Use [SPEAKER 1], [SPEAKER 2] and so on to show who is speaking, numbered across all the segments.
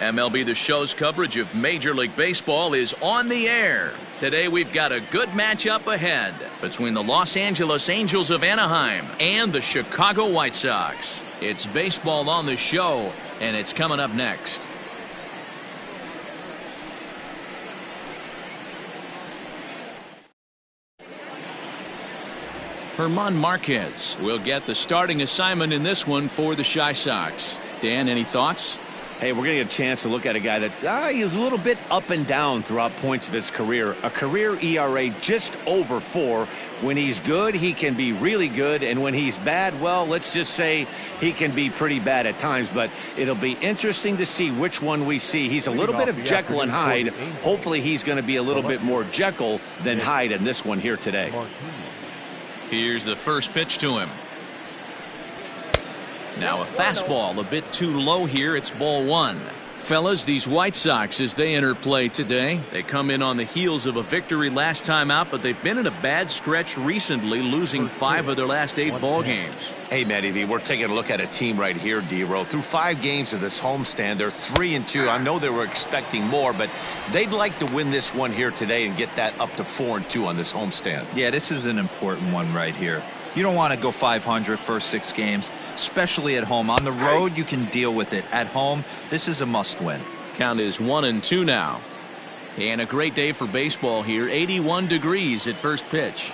[SPEAKER 1] MLB The Show's coverage of Major League Baseball is on the air. Today we've got a good matchup ahead between the Los Angeles Angels of Anaheim and the Chicago White Sox. It's baseball on the show, and it's coming up next. Hermann Marquez will get the starting assignment in this one for the Chi Sox. Dan, any thoughts?
[SPEAKER 2] Hey, we're going to get a chance to look at a guy that he's a little bit up and down throughout points of his career. A career ERA just over 4. When he's good, he can be really good. And when he's bad, well, let's just say he can be pretty bad at times. But it'll be interesting to see which one we see. He's a little bit of Jekyll and Hyde. Hopefully he's going to be a little bit more Jekyll than Hyde in this one here today.
[SPEAKER 1] Here's the first pitch to him. Now a fastball a bit too low here. It's ball 1. Fellas, these White Sox, as they enter play today, they come in on the heels of a victory last time out, but they've been in a bad stretch recently, losing 5 of their last 8 ball games.
[SPEAKER 3] Hey, Matty V, we're taking a look at a team right here, D-Row. Through 5 games of this homestand, they're 3-2. I know they were expecting more, but they'd like to win this one here today and get that up to 4-2 on this homestand.
[SPEAKER 4] Yeah, this is an important one right here. You don't want to go 500 first 6 games, especially at home. On the road, you can deal with it. At home, this is a must-win.
[SPEAKER 1] Count is 1-2 now. And a great day for baseball here. 81 degrees at first pitch.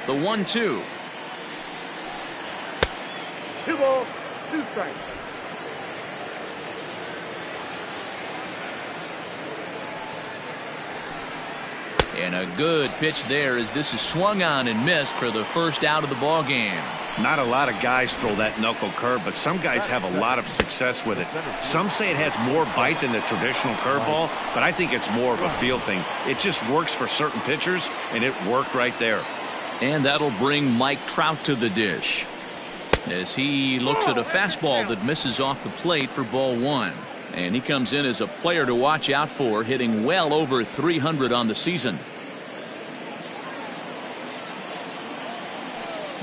[SPEAKER 1] The 1-2.
[SPEAKER 5] 2 balls, 2 strikes.
[SPEAKER 1] And a good pitch there as this is swung on and missed for the first out of the ball game.
[SPEAKER 2] Not a lot of guys throw that knuckle curve, but some guys have a lot of success with it. Some say it has more bite than the traditional curveball, but I think it's more of a feel thing. It just works for certain pitchers, and it worked right there.
[SPEAKER 1] And that'll bring Mike Trout to the dish as he looks at a fastball that misses off the plate for ball 1. And he comes in as a player to watch out for, hitting well over 300 on the season.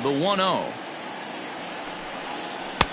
[SPEAKER 1] The 1-0.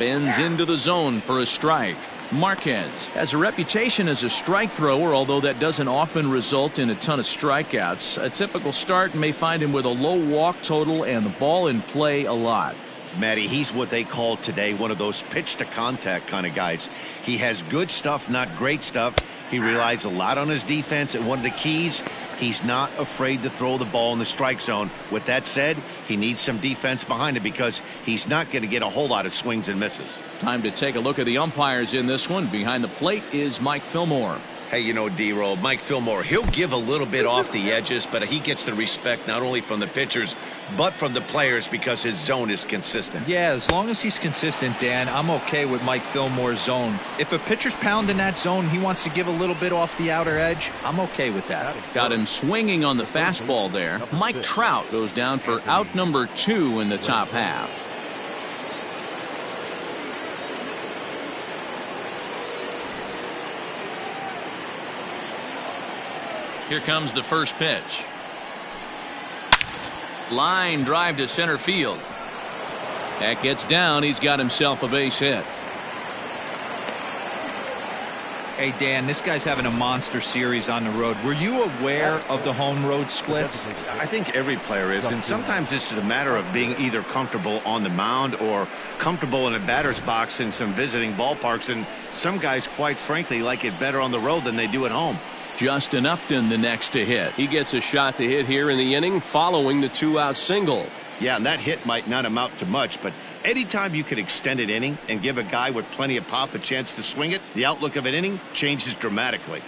[SPEAKER 1] Bends into the zone for a strike. Marquez has a reputation as a strike thrower, although that doesn't often result in a ton of strikeouts. A typical start may find him with a low walk total and the ball in play a lot.
[SPEAKER 2] Matty, he's what they call today one of those pitch to contact kind of guys. He has good stuff, not great stuff. He relies a lot on his defense, and one of the keys, he's not afraid to throw the ball in the strike zone. With that said, he needs some defense behind it because he's not going to get a whole lot of swings and misses.
[SPEAKER 1] Time to take a look at the umpires in this one. Behind the plate is Mike Fillmore.
[SPEAKER 2] Hey, you know, D-Roll, Mike Fillmore, he'll give a little bit off the edges, but he gets the respect not only from the pitchers, but from the players because his zone is consistent.
[SPEAKER 4] Yeah, as long as he's consistent, Dan, I'm okay with Mike Fillmore's zone. If a pitcher's pounding that zone, he wants to give a little bit off the outer edge, I'm okay with that.
[SPEAKER 1] Got him swinging on the fastball there. Mike Trout goes down for out number 2 in the top half. Here comes the first pitch. Line drive to center field. That gets down. He's got himself a base hit.
[SPEAKER 4] Hey, Dan, this guy's having a monster series on the road. Were you aware of the home road splits?
[SPEAKER 2] I think every player is, and sometimes this is a matter of being either comfortable on the mound or comfortable in a batter's box in some visiting ballparks, and some guys, quite frankly, like it better on the road than they do at home.
[SPEAKER 1] Justin Upton the next to hit. He gets a shot to hit here in the inning following the 2-out single.
[SPEAKER 2] Yeah, and that hit might not amount to much, but anytime you can extend an inning and give a guy with plenty of pop a chance to swing it, the outlook of an inning changes dramatically.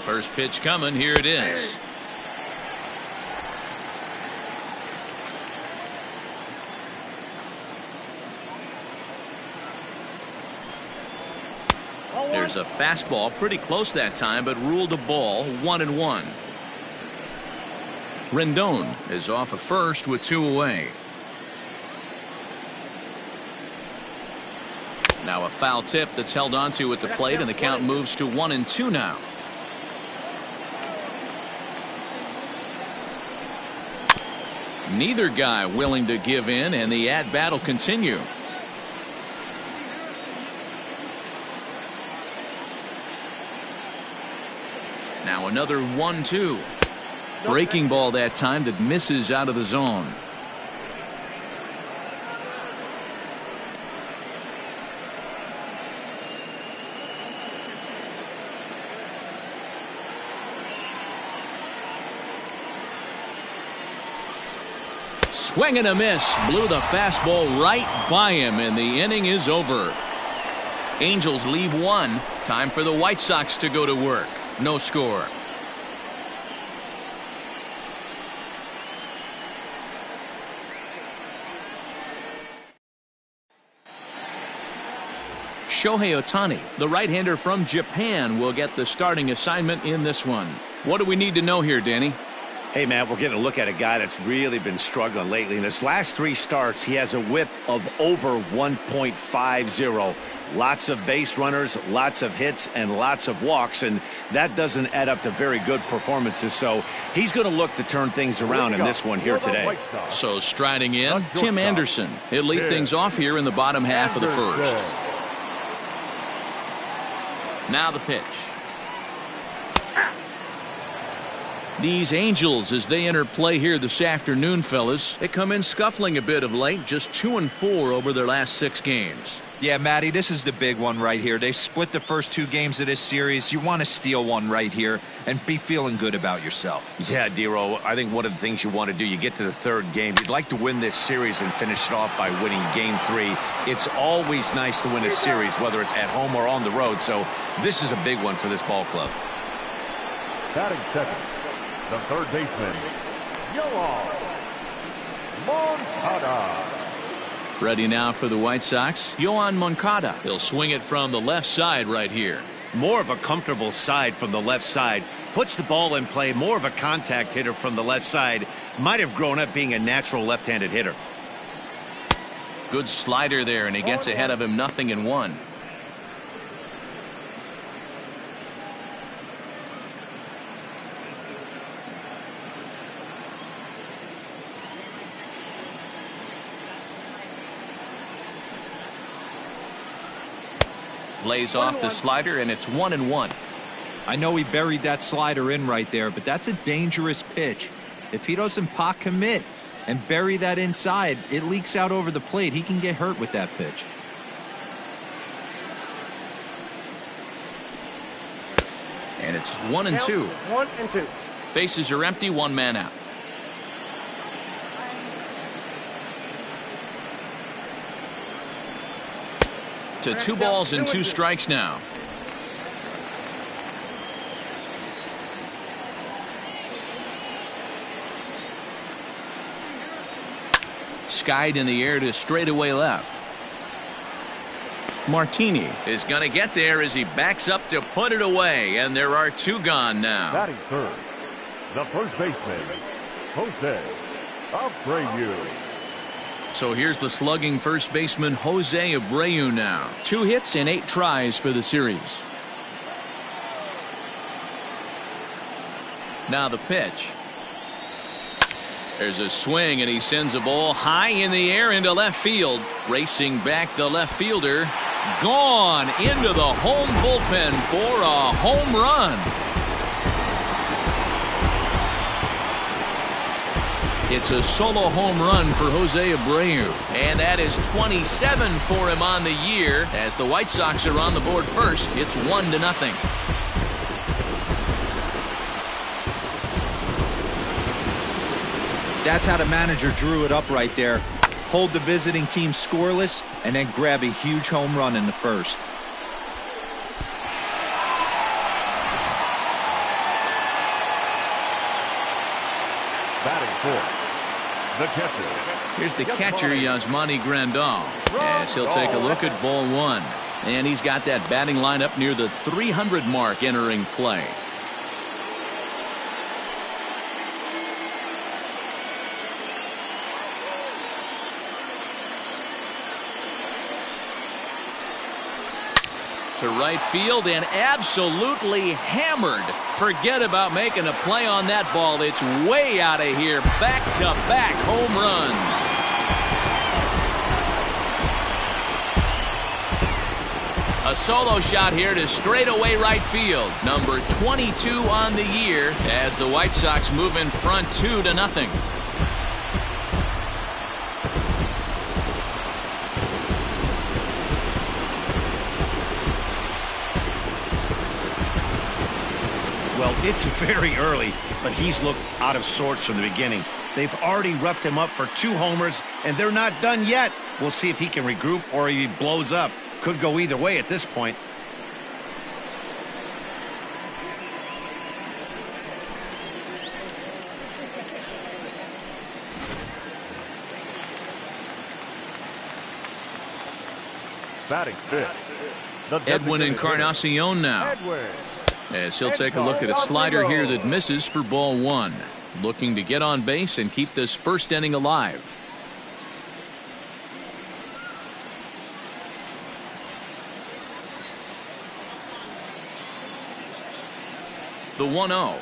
[SPEAKER 1] First pitch coming. Here it is. There's a fastball pretty close that time, but ruled a ball. 1-1. Rendon is off of first with 2 away. Now a foul tip that's held onto at the plate, and the count moves to 1-2 now. Neither guy willing to give in, and the at-bat will continue. Now another 1-2. Breaking ball that time that misses out of the zone. Swing and a miss. Blew the fastball right by him, and the inning is over. Angels leave one. Time for the White Sox to go to work. No score. Shohei Ohtani, the right-hander from Japan, will get the starting assignment in this one. What do we need to know here, Danny?
[SPEAKER 2] Hey, man, we're getting a look at a guy that's really been struggling lately. In his last 3 starts, he has a whip of over 1.50. Lots of base runners, lots of hits, and lots of walks, and that doesn't add up to very good performances. So he's going to look to turn things around in this one here today.
[SPEAKER 1] So striding in, Tim Anderson. He'll lead things off here in the bottom half of the first. Now the pitch. These Angels, as they enter play here this afternoon, fellas, they come in scuffling a bit of late, just 2-4 over their last 6 games.
[SPEAKER 4] Yeah, Matty, this is the big one right here. They've split the first 2 games of this series. You want to steal one right here and be feeling good about yourself.
[SPEAKER 2] Yeah, Dero, I think one of the things you want to do, you get to the 3rd game, you'd like to win this series and finish it off by winning game 3. It's always nice to win a series, whether it's at home or on the road. So this is a big one for this ball club.
[SPEAKER 5] Batting second, the third baseman, Johann Moncada.
[SPEAKER 1] Ready now for the White Sox, Johann Moncada. He'll swing it from the left side right here.
[SPEAKER 2] More of a comfortable side from the left side. Puts the ball in play. More of a contact hitter from the left side. Might have grown up being a natural left-handed hitter.
[SPEAKER 1] Good slider there, and he gets ahead of him, 0-1. Lays off the slider, and it's 1-1.
[SPEAKER 4] I know he buried that slider in right there, but that's a dangerous pitch. If he doesn't pot commit and bury that inside, it leaks out over the plate. He can get hurt with that pitch.
[SPEAKER 1] And it's 1-2.
[SPEAKER 5] 1-2.
[SPEAKER 1] Bases are empty, 1 man out. To 2 balls and 2 strikes now. Skied in the air to straightaway left. Martini is going to get there as he backs up to put it away, and there are 2 gone now.
[SPEAKER 5] Batting third, the first baseman, Jose Abreu.
[SPEAKER 1] So here's the slugging first baseman Jose Abreu now. 2 hits and 8 tries for the series. Now the pitch. There's a swing, and he sends a ball high in the air into left field. Racing back the left fielder. Gone into the home bullpen for a home run. It's a solo home run for Jose Abreu, and that is 27 for him on the year. As the White Sox are on the board first, it's 1-0.
[SPEAKER 4] That's how the manager drew it up right there. Hold the visiting team scoreless and then grab a huge home run in the first.
[SPEAKER 5] Batting fourth, the catcher.
[SPEAKER 1] Here's the catcher, Yasmani Grandal, as he'll take a look at ball 1. And he's got that batting lineup near the 300 mark entering play. to right field and absolutely hammered. Forget about making a play on that ball. It's way out of here. Back-to-back home runs. A solo shot here to straightaway right field. Number 22 on the year as the White Sox move in front 2-0.
[SPEAKER 2] Well, it's very early, but he's looked out of sorts from the beginning. They've already roughed him up for 2 homers, and they're not done yet. We'll see if he can regroup or he blows up. Could go either way at this point.
[SPEAKER 5] Batting fifth, the
[SPEAKER 1] Edwin
[SPEAKER 5] designated
[SPEAKER 1] Encarnacion now.
[SPEAKER 5] Edwin.
[SPEAKER 1] As he'll take a look at a slider here that misses for ball 1. Looking to get on base and keep this first inning alive. The 1-0.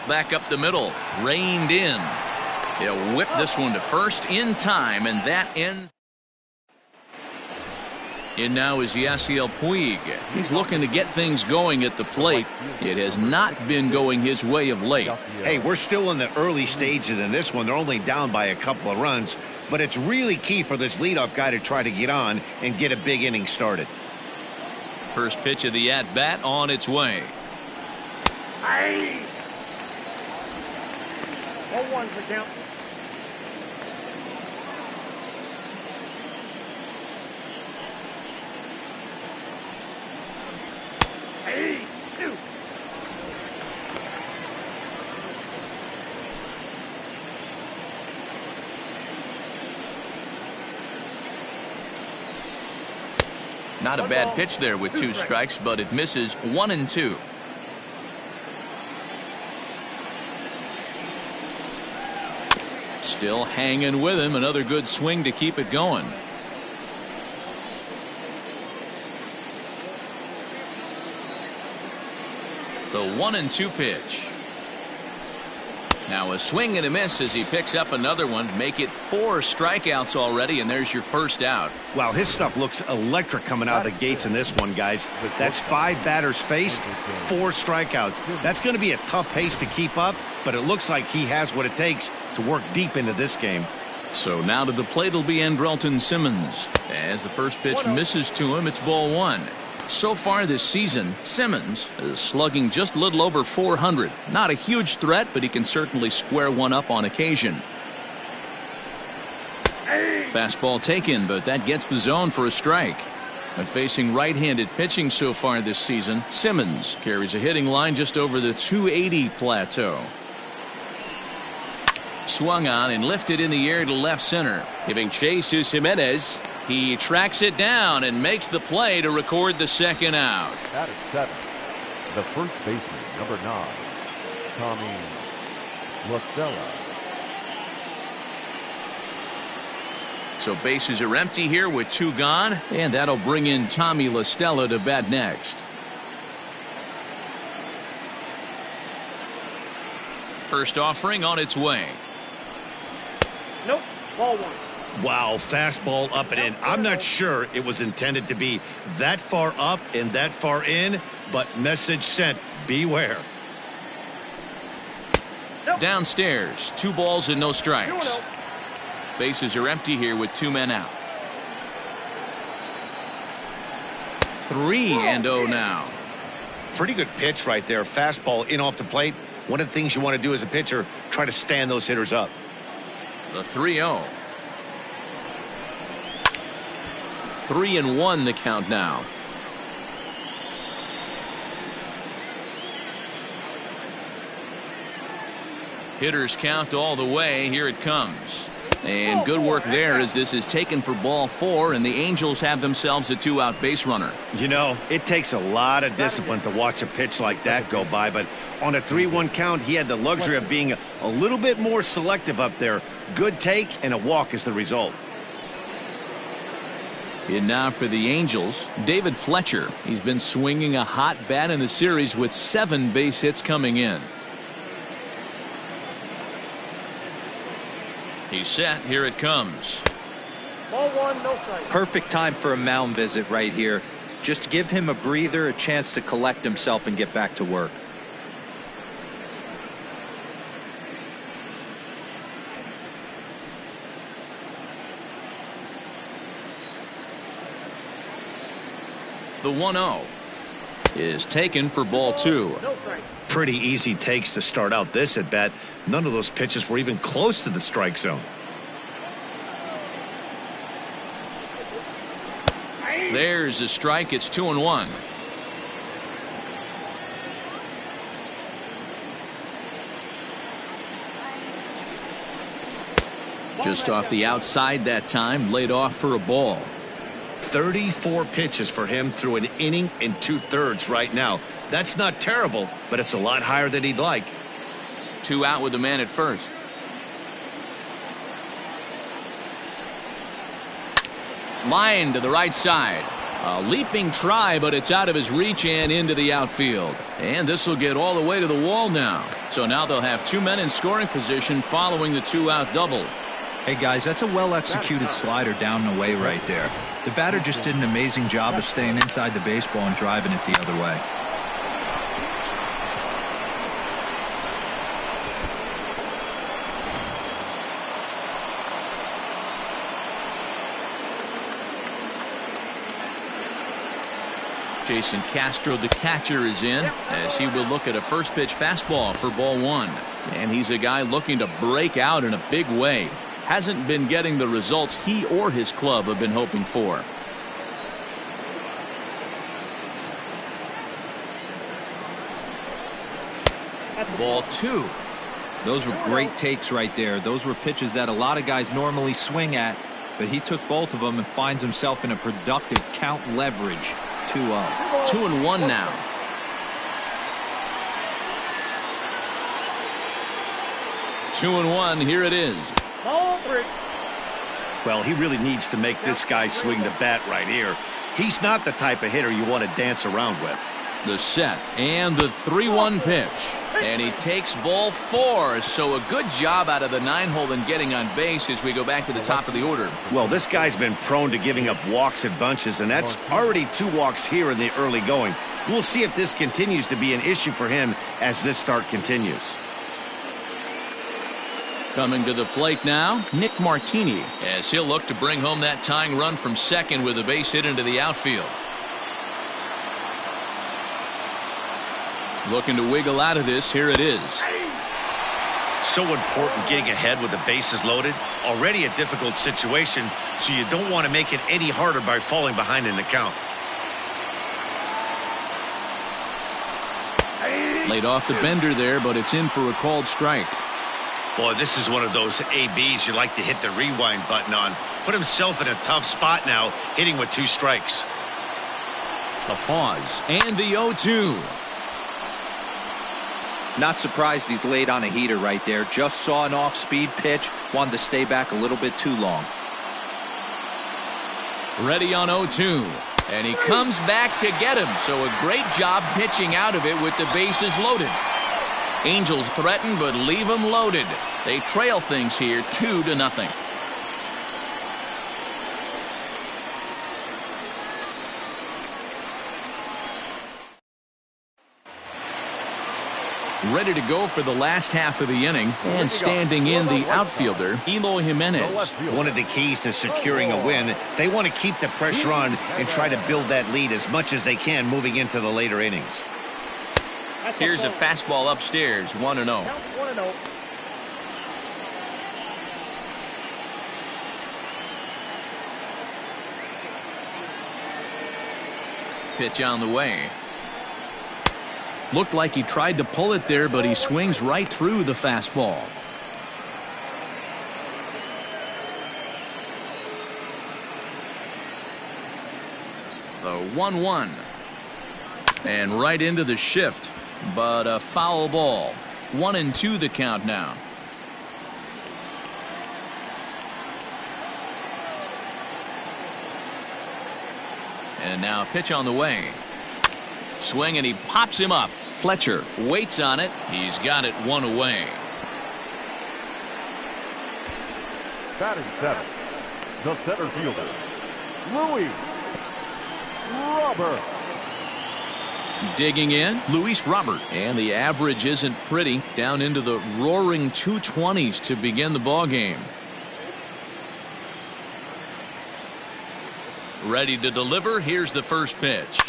[SPEAKER 1] Back up the middle. Reined in. He'll whip this one to first in time, and that ends. In now is Yasiel Puig. He's looking to get things going at the plate. It has not been going his way of late.
[SPEAKER 2] Hey, we're still in the early stages in this one. They're only down by a couple of runs, but it's really key for this leadoff guy to try to get on and get a big inning started.
[SPEAKER 1] First pitch of the at-bat on its way.
[SPEAKER 5] Aye. 0-1's the count. Aye. 2.
[SPEAKER 1] Not a bad pitch there with 2 strikes, but it misses 1-2. Still hanging with him. Another good swing to keep it going. The 1-2 pitch. Now a swing and a miss as he picks up another one. Make it 4 strikeouts already, and there's your first out.
[SPEAKER 2] Wow, his stuff looks electric coming out of the gates in this one, guys. That's 5 batters faced, 4 strikeouts. That's going to be a tough pace to keep up, but it looks like he has what it takes to work deep into this game.
[SPEAKER 6] So now to the plate will be Anderton Simmons. As the first pitch misses to him, it's ball 1. So far this season, Simmons is slugging just a little over 400. Not a huge threat, but he can certainly square one up on occasion. Fastball taken, but that gets the zone for a strike. And facing right-handed pitching so far this season, Simmons carries a hitting line just over the 280 plateau. Swung on and lifted in the air to left center. Giving chase is Jimenez. He tracks it down and makes the play to record the second out.
[SPEAKER 5] That is 7. The first baseman, number 9, Tommy LaStella.
[SPEAKER 1] So bases are empty here with 2 gone, and that'll bring in Tommy LaStella to bat next. First offering on its way.
[SPEAKER 5] Nope, ball 1.
[SPEAKER 2] Wow, fastball up and in. I'm not sure it was intended to be that far up and that far in, but message sent. Beware.
[SPEAKER 1] Downstairs, 2 balls and no strikes. Bases are empty here with 2 men out. 3-0 now.
[SPEAKER 2] Pretty good pitch right there. Fastball in off the plate. One of the things you want to do as a pitcher, try to stand those hitters up.
[SPEAKER 1] The 3-0. 3-1 the count now. Hitters count all the way. Here it comes. And good work there as this is taken for ball 4, and the Angels have themselves a 2-out base runner.
[SPEAKER 2] You know, it takes a lot of discipline to watch a pitch like that go by, but on a 3-1 count, he had the luxury of being a little bit more selective up there. Good take and a walk is the result.
[SPEAKER 1] And now for the Angels, David Fletcher. He's been swinging a hot bat in the series with 7 base hits coming in. He's set. Here it comes.
[SPEAKER 7] Ball 1, no strike.
[SPEAKER 4] Perfect time for a mound visit right here. Just give him a breather, a chance to collect himself and get back to work.
[SPEAKER 1] The 1-0 is taken for ball 2.
[SPEAKER 2] Pretty easy takes to start out this at bat. None of those pitches were even close to the strike zone.
[SPEAKER 1] There's a strike. It's 2-1. Just off the outside that time, laid off for a ball.
[SPEAKER 2] 34 pitches for him through an inning and 2/3 right now. That's not terrible, but it's a lot higher than he'd like.
[SPEAKER 1] 2 out with the man at first. Line to the right side. A leaping try, but it's out of his reach and into the outfield. And this will get all the way to the wall now. So now they'll have 2 men in scoring position following the 2-out double.
[SPEAKER 4] Hey guys, that's a well-executed slider down and away right there. The batter just did an amazing job of staying inside the baseball and driving it the other way.
[SPEAKER 1] Jason Castro, the catcher, is in as he will look at a first pitch fastball for ball 1. And he's a guy looking to break out in a big way. Hasn't been getting the results he or his club have been hoping for. Ball 2.
[SPEAKER 4] Those were great takes right there. Those were pitches that a lot of guys normally swing at, but he took both of them and finds himself in a productive count leverage. 2-0.
[SPEAKER 1] 2-1 now. Two and one. Here it is.
[SPEAKER 2] Well, he really needs to make this guy swing the bat right here. He's not the type of hitter you want to dance around with.
[SPEAKER 1] The set and the 3-1 pitch. And he takes ball 4. So a good job out of the 9-hole in getting on base as we go back to the top of the order.
[SPEAKER 2] Well, this guy's been prone to giving up walks in bunches, and that's already 2 walks here in the early going. We'll see if this continues to be an issue for him as this start continues.
[SPEAKER 1] Coming to the plate now, Nick Martini, as he'll look to bring home that tying run from second with a base hit into the outfield. Looking to wiggle out of this. Here it is.
[SPEAKER 3] So important getting ahead with the bases loaded. Already a difficult situation, so you don't want to make it any harder by falling behind in the count.
[SPEAKER 1] Laid off the bender there, but it's in for a called strike.
[SPEAKER 3] Boy, this is one of those ABs you like to hit the rewind button on. Put himself in a tough spot now, hitting with 2 strikes.
[SPEAKER 1] The pause and the 0-2.
[SPEAKER 4] Not surprised he's laid on a heater right there. Just saw an off-speed pitch. Wanted to stay back a little bit too long.
[SPEAKER 1] Ready on 0-2. And he comes back to get him. So a great job pitching out of it with the bases loaded. Angels threaten but leave them loaded. They trail things here 2-0. Ready to go for the last half of the inning, and standing in the outfielder, Eloy Jimenez.
[SPEAKER 2] One of the keys to securing a win, they want to keep the pressure on and try to build that lead as much as they can moving into the later innings.
[SPEAKER 1] Here's a fastball upstairs, 1-0. Pitch on the way. Looked like he tried to pull it there, but he swings right through the fastball. The 1-1. And right into the shift, but a foul ball. 1-2 the count now. And now a pitch on the way. Swing, and he pops him up. Fletcher waits on it. He's got it one away.
[SPEAKER 5] Batting 7, the center fielder, Luis Robert.
[SPEAKER 1] Digging in, Luis Robert. And the average isn't pretty. Down into the roaring 220s to begin the ball game. Ready to deliver. Here's the first pitch.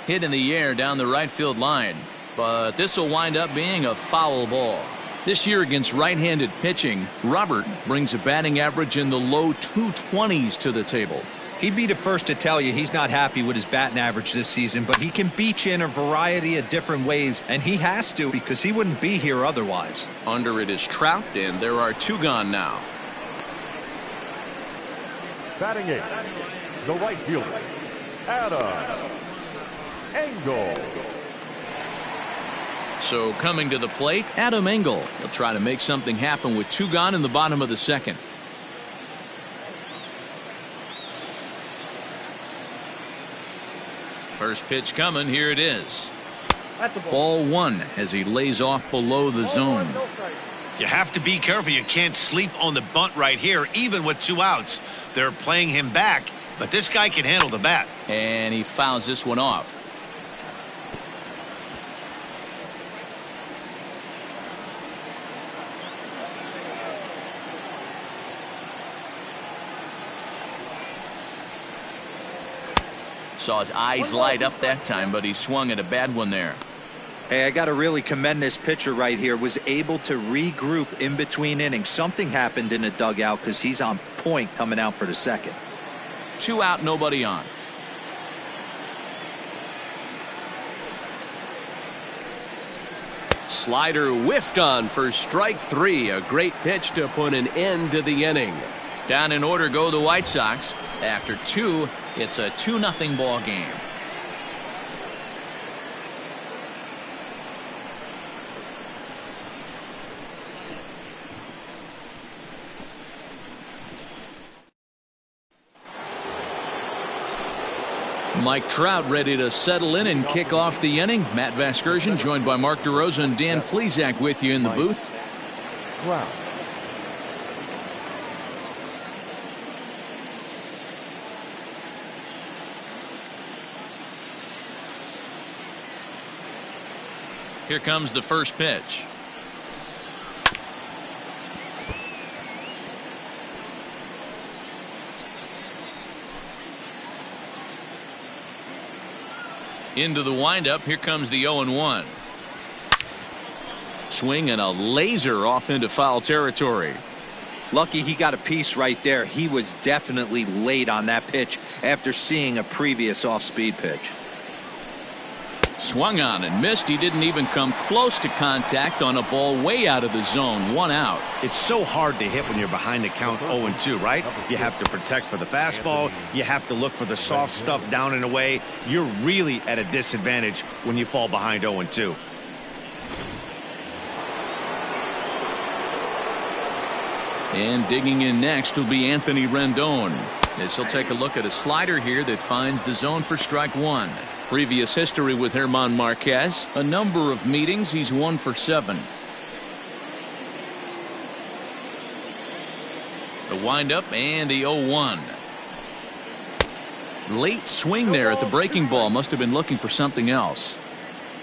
[SPEAKER 1] Hit in the air down the right field line. But this will wind up being a foul ball. This year against right-handed pitching, Robert brings a batting average in the low 220s to the table.
[SPEAKER 4] He'd be the first to tell you he's not happy with his batting average this season, but he can beat you in a variety of different ways, and he has to because he wouldn't be here otherwise.
[SPEAKER 1] Under it is Trout, and there are 2 gone now.
[SPEAKER 5] Batting 8, the right fielder, Engel.
[SPEAKER 1] So coming to the plate, Engel. He'll try to make something happen with 2 gone in the bottom of the second. First pitch coming. Here it is.
[SPEAKER 7] That's a
[SPEAKER 1] Ball 1 as he lays off below the zone.
[SPEAKER 3] You have to be careful. You can't sleep on the bunt right here, even with 2 outs. They're playing him back, but this guy can handle the bat.
[SPEAKER 1] And he fouls this one off. Saw his eyes light up that time, but he swung at a bad one there.
[SPEAKER 4] Hey, I got to really commend this pitcher right here. Was able to regroup in between innings. Something happened in the dugout because he's on point coming out for the second.
[SPEAKER 1] 2 out, nobody on. Slider whiffed on for strike 3. A great pitch to put an end to the inning. Down in order go the White Sox. After 2, it's a 2-0 ball game. Mike Trout ready to settle in and kick off the inning. Matt Vasgersian joined by Mark DeRosa and Dan Plesac with you in the booth.
[SPEAKER 5] Trout.
[SPEAKER 1] Here comes the first pitch. Into the windup. Here comes the 0-1. Swing and a laser off into foul territory.
[SPEAKER 4] Lucky he got a piece right there. He was definitely late on that pitch after seeing a previous off-speed pitch.
[SPEAKER 1] Swung on and missed. He didn't even come close to contact on a ball way out of the zone. 1 out.
[SPEAKER 2] It's so hard to hit when you're behind the count 0-2, right? You have to protect for the fastball. You have to look for the soft stuff down and away. You're really at a disadvantage when you fall behind 0-2.
[SPEAKER 1] And digging in next will be Anthony Rendon. As he'll take a look at a slider here that finds the zone for strike 1. Previous history with Hermann Marquez. A number of meetings. He's 1 for 7. The windup and the 0-1. Late swing there at the breaking ball. Must have been looking for something else.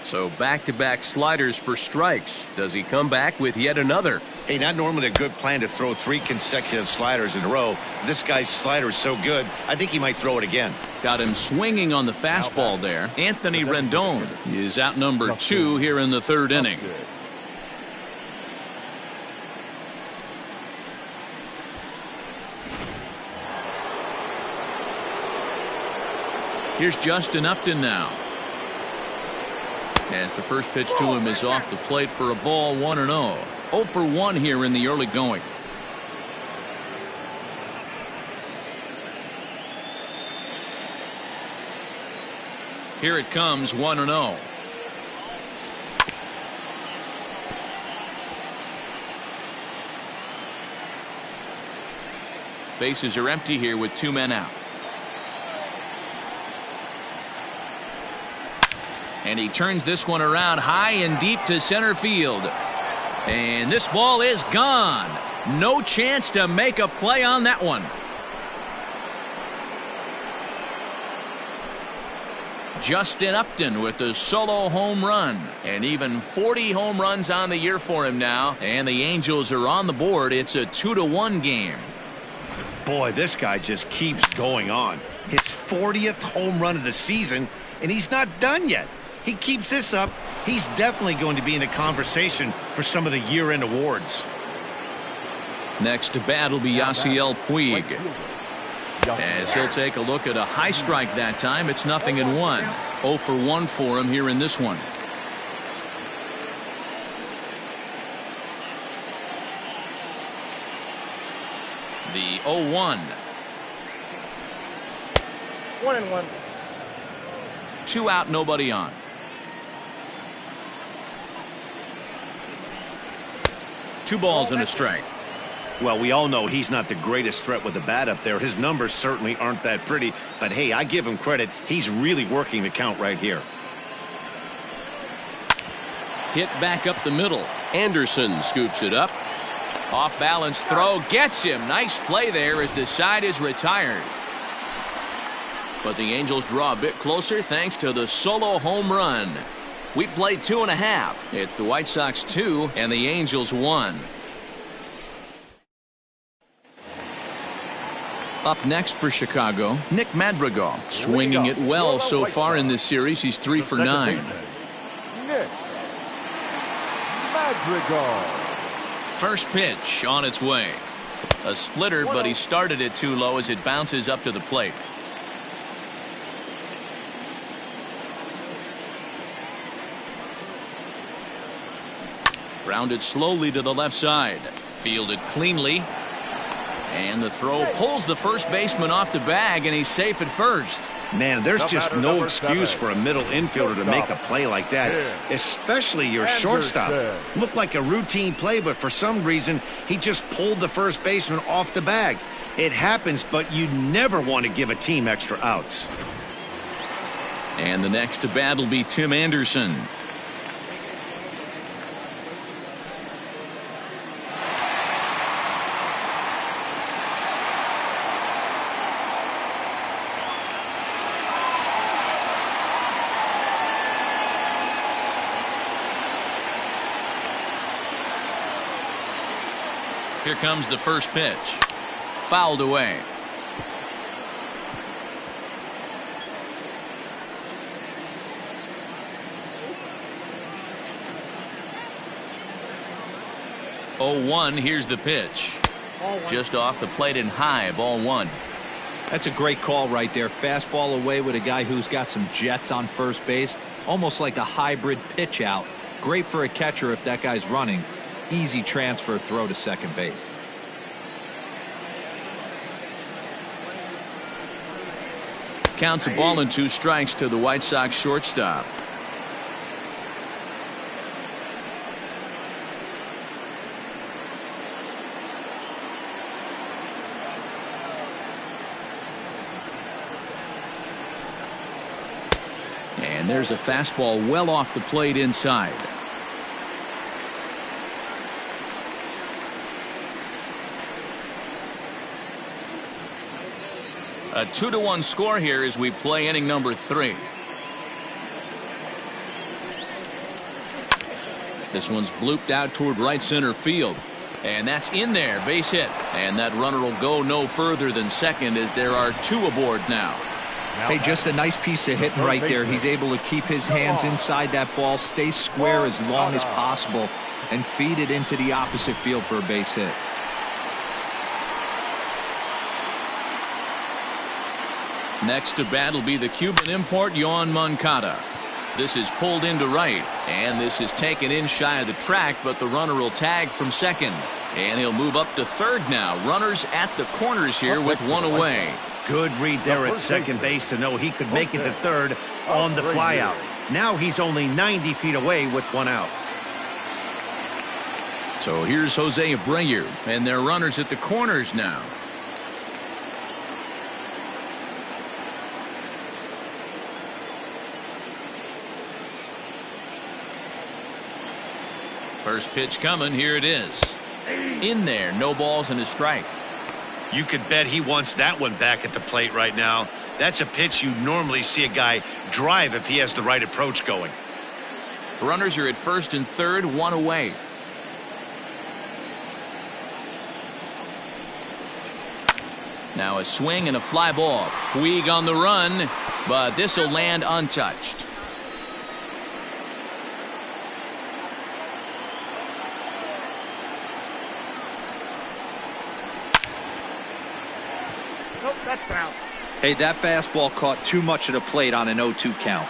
[SPEAKER 1] So back-to-back sliders for strikes. Does he come back with yet another?
[SPEAKER 2] Hey, not normally a good plan to throw 3 consecutive sliders in a row. This guy's slider is so good, I think he might throw it again.
[SPEAKER 1] Got him swinging on the fastball there. Anthony Rendon is out number 2 here in the 3rd inning. Here's Justin Upton now. As the first pitch to him is off the plate for a ball, 1-0. 0 for 1 here in the early going. Here it comes, 1-0. Bases are empty here with 2 men out. And he turns this one around high and deep to center field. And this ball is gone. No chance to make a play on that one. Justin Upton with the solo home run. And even 40 home runs on the year for him now. And the Angels are on the board. It's a 2-1 game.
[SPEAKER 2] Boy, this guy just keeps going on. His 40th home run of the season, and he's not done yet. He keeps this up, he's definitely going to be in the conversation for some of the year-end awards.
[SPEAKER 1] Next to bat will be Yasiel Puig. As he'll take a look at a high strike that time. It's 0-1. 0 for 1 for him here in this one. The 0-1.
[SPEAKER 7] 1-1.
[SPEAKER 1] 2 out, nobody on. Two balls and a strike.
[SPEAKER 2] Well, we all know he's not the greatest threat with the bat up there. His numbers certainly aren't that pretty. But, hey, I give him credit. He's really working the count right here.
[SPEAKER 1] Hit back up the middle. Anderson scoops it up. Off balance throw gets him. Nice play there as the side is retired. But the Angels draw a bit closer thanks to the solo home run. We played 2.5. It's the White Sox 2 and the Angels 1. Up next for Chicago, Nick Madrigal. Swinging it well so far in this series. He's 3 for 9.
[SPEAKER 5] Nick Madrigal.
[SPEAKER 1] First pitch on its way. A splitter, but he started it too low as it bounces up to the plate. Grounded slowly to the left side. Fielded cleanly. And the throw pulls the first baseman off the bag, and he's safe at first.
[SPEAKER 2] Man, there's just no excuse for a middle infielder to make a play like that, especially your shortstop. Looked like a routine play, but for some reason, he just pulled the first baseman off the bag. It happens, but you never want to give a team extra outs.
[SPEAKER 1] And the next to bat will be Tim Anderson. Here comes the first pitch. Fouled away. Oh, 1. Here's the pitch. Just off the plate and high. Ball 1.
[SPEAKER 4] That's a great call right there. Fastball away with a guy who's got some jets on first base. Almost like a hybrid pitch out. Great for a catcher if that guy's running. Easy transfer throw to second base.
[SPEAKER 1] Counts a ball and 2 strikes to the White Sox shortstop. And there's a fastball well off the plate inside. A 2-1 score here as we play inning number 3. This one's blooped out toward right center field. And that's in there. Base hit. And that runner will go no further than second as there are 2 aboard now.
[SPEAKER 4] Hey, just a nice piece of hitting right there. He's able to keep his hands inside that ball, stay square as long as possible, and feed it into the opposite field for a base hit.
[SPEAKER 1] Next to bat will be the Cuban import Johann Moncada. This is pulled into right, and this is taken in shy of the track, but the runner will tag from second. And he'll move up to third now. Runners at the corners here with 1 away.
[SPEAKER 2] Good read there at second base to know he could make it to third on the flyout. Now he's only 90 feet away with 1 out.
[SPEAKER 1] So here's Jose Abreu, and their runners at the corners now. First pitch coming. Here it is. In there. No balls and a strike.
[SPEAKER 2] You could bet he wants that one back at the plate right now. That's a pitch you normally see a guy drive if he has the right approach going.
[SPEAKER 1] Runners are at first and third, one away. Now a swing and a fly ball. Puig on the run, but this will land untouched.
[SPEAKER 7] Nope, that's Trout.
[SPEAKER 4] Hey, that fastball caught too much of the plate on an 0-2 count.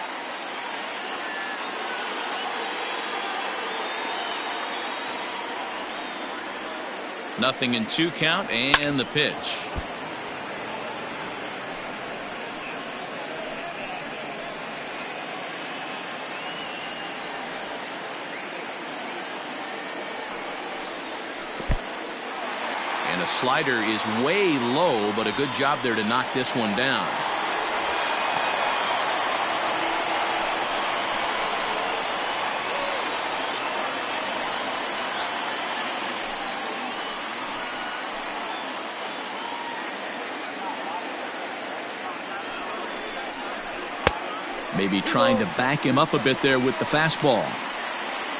[SPEAKER 1] Nothing in 2 count and the pitch. And a slider is way low, but a good job there to knock this one down. Maybe trying to back him up a bit there with the fastball.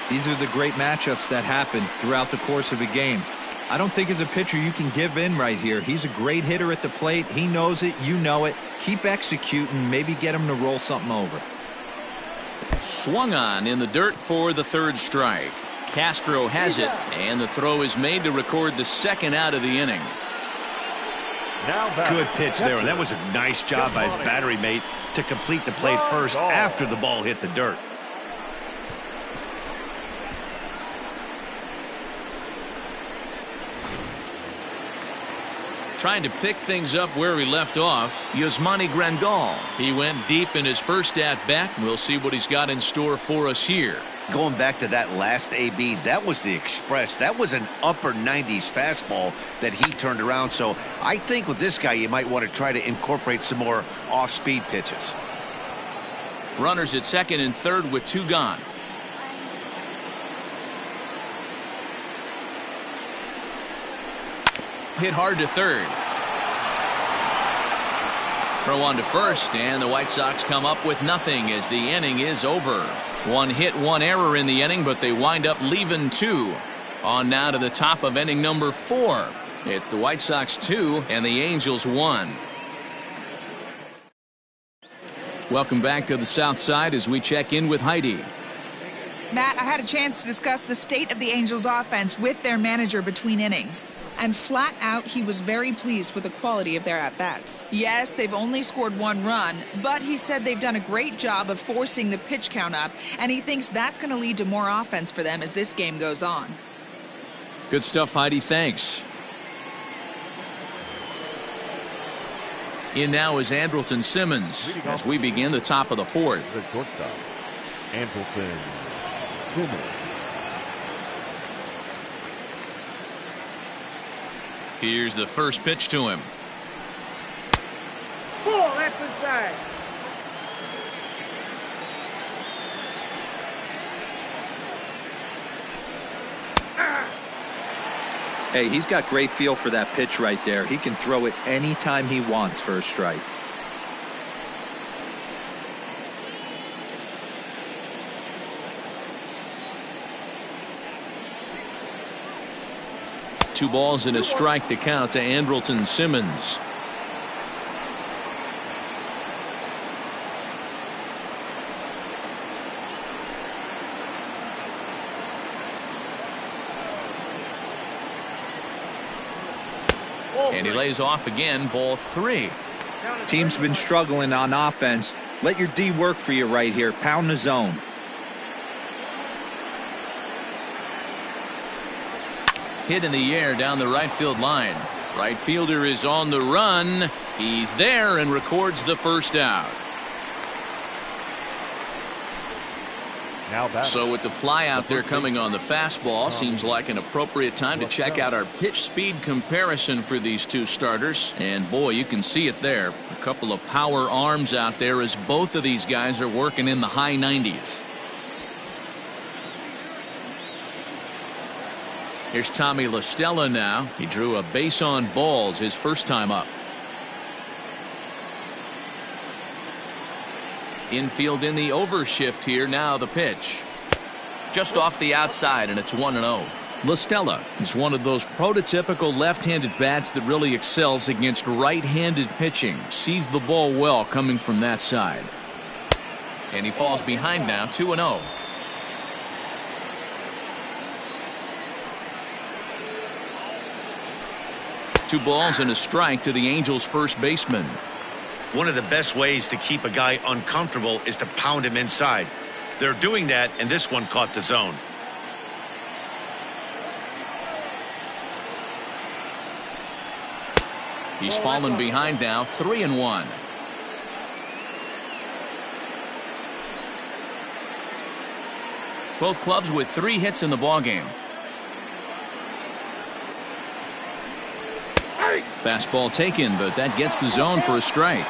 [SPEAKER 4] These are the great matchups that happen throughout the course of a game. I don't think as a pitcher you can give in right here. He's a great hitter at the plate. He knows it. You know it. Keep executing. Maybe get him to roll something over.
[SPEAKER 1] Swung on in the dirt for the 3rd strike. Castro has it, and the throw is made to record the 2nd out of the inning.
[SPEAKER 2] Good pitch there, and that was a nice job by his battery mate to complete the plate first after the ball hit the dirt.
[SPEAKER 1] Trying to pick things up where he left off, Yasmani Grandal. He went deep in his first at-bat. We'll see what he's got in store for us here.
[SPEAKER 2] Going back to that last AB, that was the express. That was an upper 90s fastball that he turned around. So I think with this guy, you might want to try to incorporate some more off-speed pitches.
[SPEAKER 1] Runners at 2nd and 3rd with 2 gone. Hit hard to 3rd. Throw on to 1st, and the White Sox come up with nothing as the inning is over. 1 hit, 1 error in the inning, but they wind up leaving 2. On now to the top of inning number 4. It's the White Sox 2 and the Angels 1. Welcome back to the South Side as we check in with Heidi.
[SPEAKER 8] Matt, I had a chance to discuss the state of the Angels offense with their manager between innings. And flat out, he was very pleased with the quality of their at-bats. Yes, they've only scored 1 run, but he said they've done a great job of forcing the pitch count up, and he thinks that's going to lead to more offense for them as this game goes on.
[SPEAKER 1] Good stuff, Heidi. Thanks. In now is Anderton Simmons as we begin the top of the 4th.
[SPEAKER 5] The shortstop, Anderton Simmons.
[SPEAKER 1] Here's the first pitch to him.
[SPEAKER 7] Ball, that's inside.
[SPEAKER 4] Hey, he's got great feel for that pitch right there. He can throw it anytime he wants for a strike.
[SPEAKER 1] Two balls and a strike to count to Anderton Simmons. And he lays off again, ball 3.
[SPEAKER 4] Team's been struggling on offense. Let your D work for you right here. Pound the zone.
[SPEAKER 1] Hit in the air down the right field line. Right fielder is on the run. He's there and records the first out. So with the fly out there coming on the fastball, seems like an appropriate time to check out our pitch speed comparison for these two starters. And boy, you can see it there. A couple of power arms out there as both of these guys are working in the high 90s. Here's Tommy La Stella now. He drew a base on balls his first time up. Infield in the overshift here. Now the pitch. Just off the outside, and it's 1-0. La Stella is one of those prototypical left-handed bats that really excels against right-handed pitching. Sees the ball well coming from that side. And he falls behind now, 2-0. Two balls and a strike to the Angels' first baseman.
[SPEAKER 2] One of the best ways to keep a guy uncomfortable is to pound him inside. They're doing that, and this one caught the zone.
[SPEAKER 1] He's fallen behind now, 3-1. Both clubs with 3 hits in the ballgame. Fastball taken, but that gets the zone for a strike.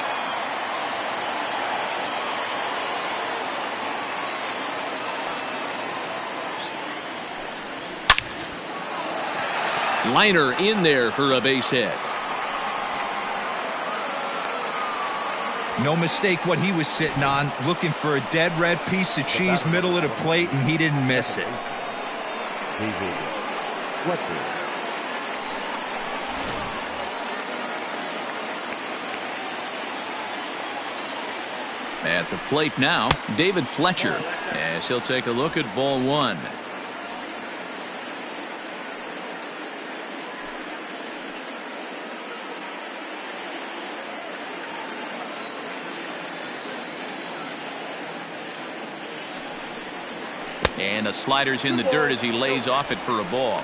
[SPEAKER 1] Liner in there for a base hit.
[SPEAKER 4] No mistake what he was sitting on, looking for a dead red piece of cheese middle of the plate, and he didn't miss it.
[SPEAKER 5] Fletcher.
[SPEAKER 1] At the plate now, David Fletcher, as he'll take a look at ball 1. And a slider's in the dirt as he lays off it for a ball.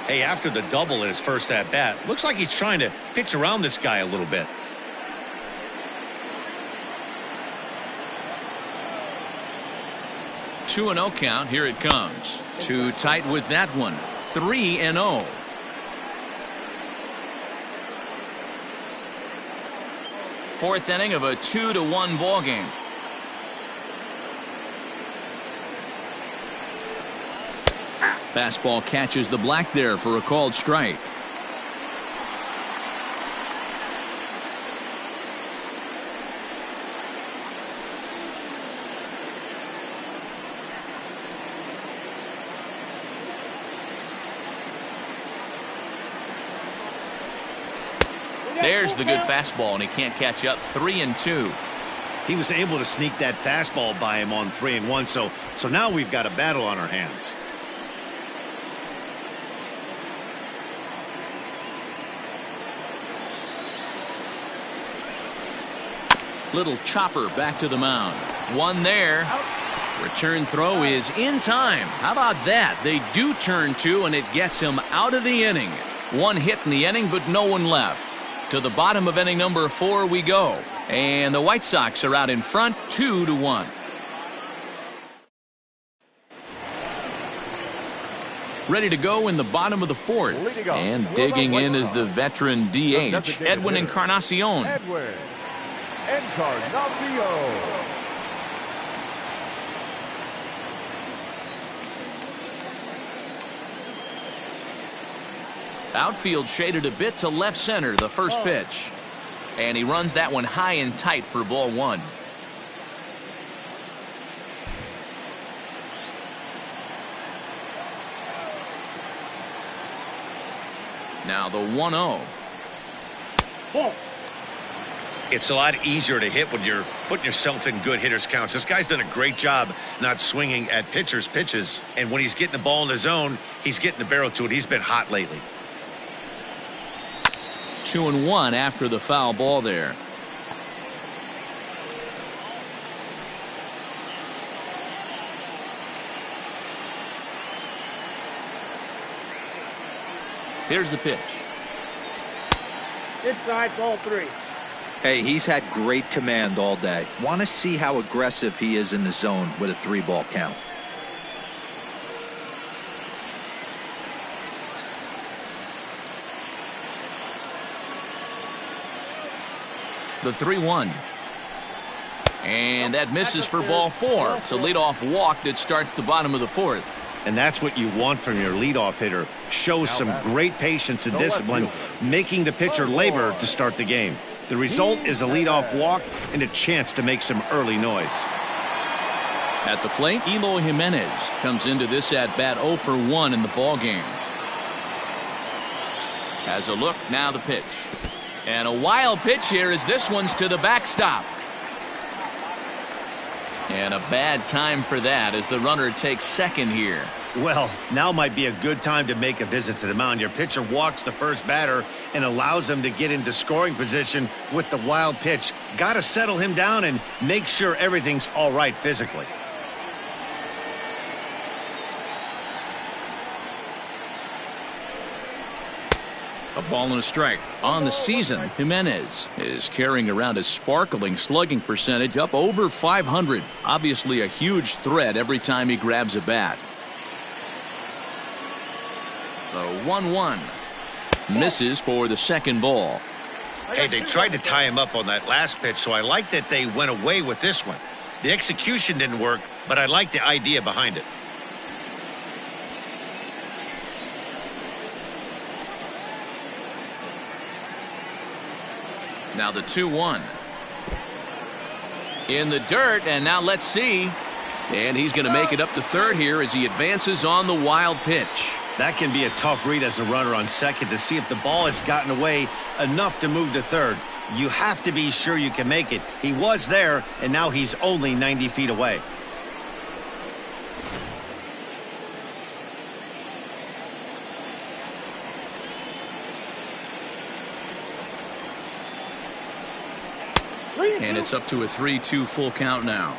[SPEAKER 2] Hey, after the double in his first at-bat, looks like he's trying to pitch around this guy a little bit.
[SPEAKER 1] Two 2-0 count. Here it comes. Too tight with that one. 3-0. Fourth inning of a 2-1 ball game. Fastball catches the black there for a called strike. There's the good fastball, and he can't catch up. 3-2.
[SPEAKER 2] He was able to sneak that fastball by him on 3-1, so now we've got a battle on our hands.
[SPEAKER 1] Little chopper back to the mound. One there. Return throw is in time. How about that? They do turn 2, and it gets him out of the inning. One hit in the inning, but no one left. To the bottom of inning number 4 we go. And the White Sox are out in front, 2-1. Ready to go in the bottom of the 4th. And digging in is the veteran DH, Edwin Encarnacion.
[SPEAKER 5] Edwin Encarnacion.
[SPEAKER 1] Outfield shaded a bit to left center, the first pitch. And he runs that one high and tight for ball 1. Now the 1-0.
[SPEAKER 2] It's a lot easier to hit when you're putting yourself in good hitters counts. This guy's done a great job not swinging at pitchers' pitches. And when he's getting the ball in the zone, he's getting the barrel to it. He's been hot lately.
[SPEAKER 1] 2-1 after the foul ball there. Here's the pitch.
[SPEAKER 7] Inside, ball 3.
[SPEAKER 4] Hey, he's had great command all day. Want to see how aggressive he is in the zone with a 3-ball count.
[SPEAKER 1] The 3-1. And that misses for ball 4. It's a leadoff walk that starts the bottom of the 4th.
[SPEAKER 2] And that's what you want from your leadoff hitter. Shows some great patience and discipline, making the pitcher labor to start the game. The result is a leadoff walk and a chance to make some early noise.
[SPEAKER 1] At the plate, Eloy Jimenez comes into this at-bat 0 for 1 in the ballgame. Has a look, now the pitch. And a wild pitch here as this one's to the backstop. And a bad time for that as the runner takes second here.
[SPEAKER 2] Well, now might be a good time to make a visit to the mound. Your pitcher walks the first batter and allows him to get into scoring position with the wild pitch. Got to settle him down and make sure everything's all right physically.
[SPEAKER 1] A ball and a strike. On the season, Jimenez is carrying around a sparkling slugging percentage up over 500. Obviously a huge threat every time he grabs a bat. The 1-1 misses for the second ball.
[SPEAKER 2] Hey, they tried to tie him up on that last pitch, so I like that they went away with this one. The execution didn't work, but I like the idea behind it.
[SPEAKER 1] Now the 2-1. In the dirt, and now let's see. And he's going to make it up to third here as he advances on the wild pitch.
[SPEAKER 2] That can be a tough read as a runner on second to see if the ball has gotten away enough to move to third. You have to be sure you can make it. He was there, and now he's only 90 feet away.
[SPEAKER 1] And it's up to a 3-2 full count now.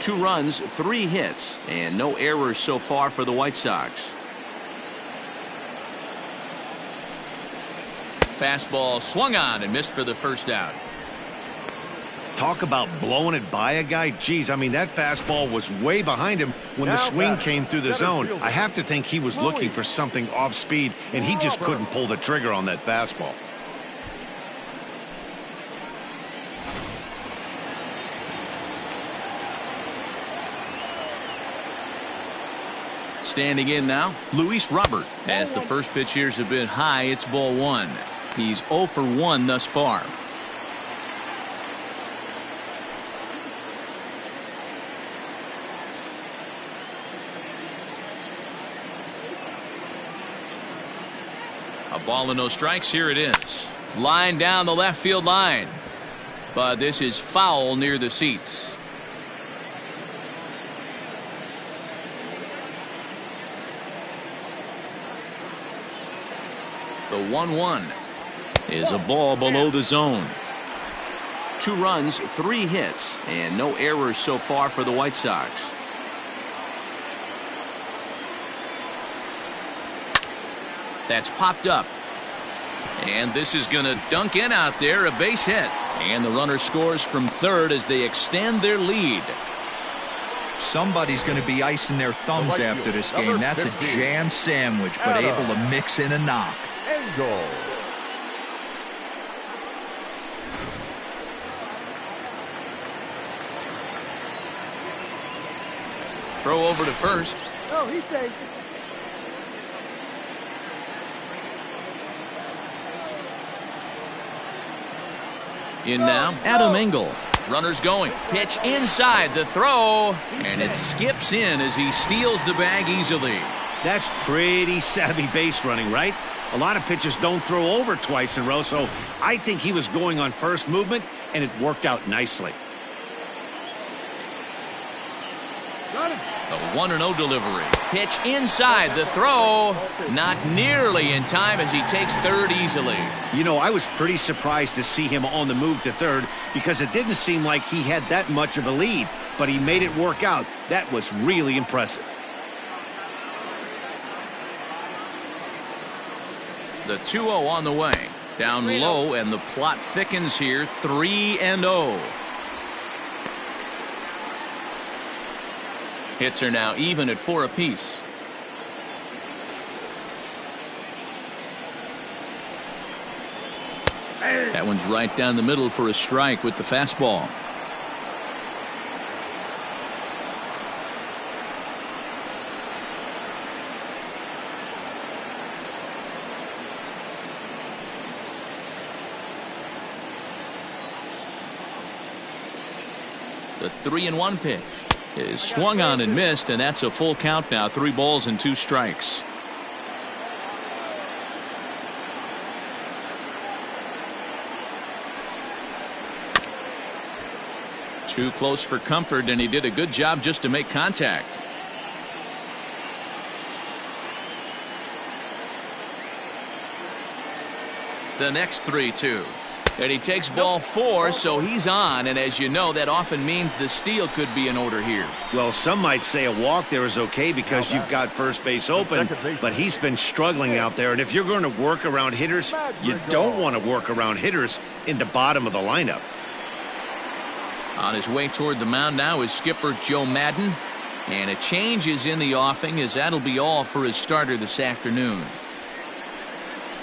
[SPEAKER 1] 2 runs, 3 hits, and no errors so far for the White Sox. Fastball swung on and missed for the first out.
[SPEAKER 2] Talk about blowing it by a guy. Geez, I mean, that fastball was way behind him when the swing came through the zone. I have to think he was looking for something off speed, and he just couldn't pull the trigger on that fastball.
[SPEAKER 1] Standing in now, Luis Robert. As the first pitch here's a bit high, it's ball 1. He's 0 for 1 thus far. A ball and no strikes. Here it is. Line down the left field line. But this is foul near the seats. The 1-1 is a ball below the zone. 2 runs, 3 hits, and no errors so far for the White Sox. That's popped up. And this is going to dunk in out there, a base hit. And the runner scores from third as they extend their lead.
[SPEAKER 4] Somebody's going to be icing their thumbs after this game. That's a jam sandwich, but able to mix in a knock.
[SPEAKER 5] Engel.
[SPEAKER 1] Throw over to first.
[SPEAKER 7] Oh, he saved it.
[SPEAKER 1] In now, Adam Engel. Runners going. Pitch inside the throw. And it skips in as he steals the bag easily.
[SPEAKER 2] That's pretty savvy base running, right? A lot of pitchers don't throw over twice in a row, so I think he was going on first movement, and it worked out nicely.
[SPEAKER 7] Got him.
[SPEAKER 1] The 1-0 delivery. Pitch inside the throw. Not nearly in time as he takes third easily.
[SPEAKER 2] You know, I was pretty surprised to see him on the move to third because it didn't seem like he had that much of a lead, but he made it work out. That was really impressive.
[SPEAKER 1] The 2-0 on the way. Down low, and the plot thickens here. 3-0. Hits are now even at 4 apiece. That one's right down the middle for a strike with the fastball. The 3-1 pitch is swung on and missed, and that's a full count now. 3 balls and 2 strikes. Too close for comfort, and he did a good job just to make contact. The next 3-2. And he takes ball 4, so he's on. And as you know, that often means the steal could be in order here.
[SPEAKER 2] Well, some might say a walk there is okay because you've got first base open, but he's been struggling out there. And if you're going to work around hitters, you don't want to work around hitters in the bottom of the lineup.
[SPEAKER 1] On his way toward the mound now is skipper Joe Madden. And a change is in the offing, as that'll be all for his starter this afternoon.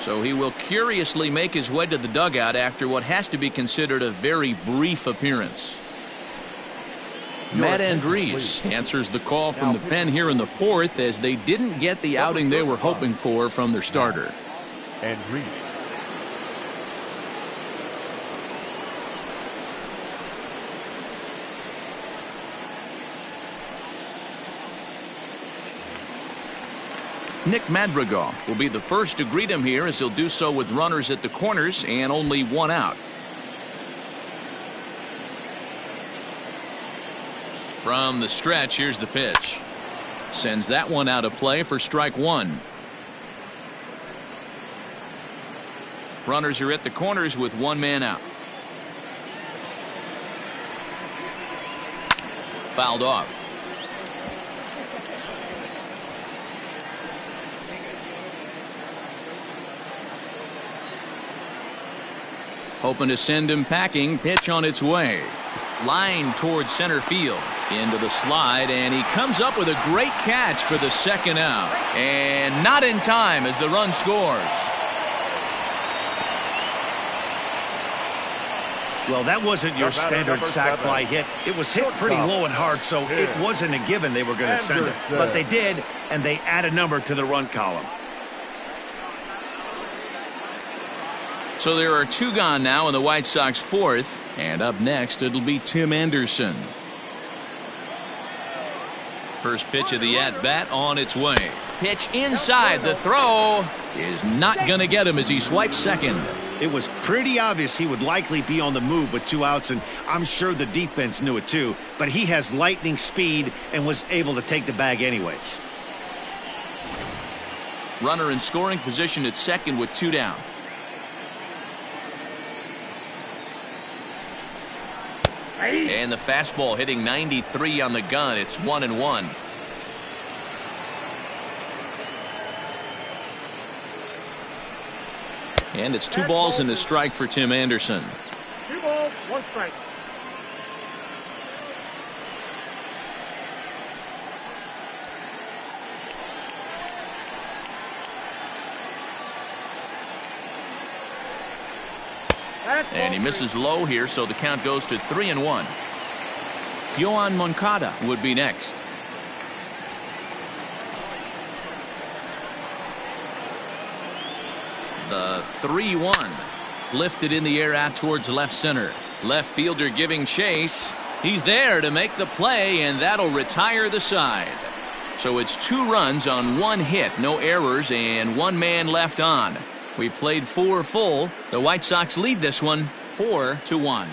[SPEAKER 1] So he will curiously make his way to the dugout after what has to be considered a very brief appearance. Matt Andres answers the call from the pen here in the 4th, as they didn't get the outing they were hoping for from their starter.
[SPEAKER 5] Andres.
[SPEAKER 1] Nick Madrigal will be the first to greet him here, as he'll do so with runners at the corners and only 1 out. From the stretch, here's the pitch. Sends that one out of play for strike 1. Runners are at the corners with 1 man out. Fouled off. Hoping to send him packing. Pitch on its way. Line towards center field. Into the slide, and he comes up with a great catch for the 2nd out. And not in time as the run scores.
[SPEAKER 2] Well, that wasn't your standard sac fly hit. It was hit pretty low and hard, so it wasn't a given they were going to send it. But they did, and they add a number to the run column.
[SPEAKER 1] So there are 2 gone now in the White Sox 4th, and up next it'll be Tim Anderson. First pitch of the at-bat on its way. Pitch inside. The throw is not going to get him as he swipes second.
[SPEAKER 2] It was pretty obvious he would likely be on the move with 2 outs, and I'm sure the defense knew it too, but he has lightning speed and was able to take the bag anyways.
[SPEAKER 1] Runner in scoring position at second with 2 down. And the fastball hitting 93 on the gun. It's 1-1. And it's 2 balls and a strike for Tim Anderson.
[SPEAKER 7] 2 balls, 1 strike.
[SPEAKER 1] And he misses low here, so the count goes to 3-1. Johann Moncada would be next. The 3-1 lifted in the air out towards left center. Left fielder giving chase. He's there to make the play, and that'll retire the side. So it's 2 runs on 1 hit, no errors, and 1 man left on. We played 4 full. The White Sox lead this one 4-1.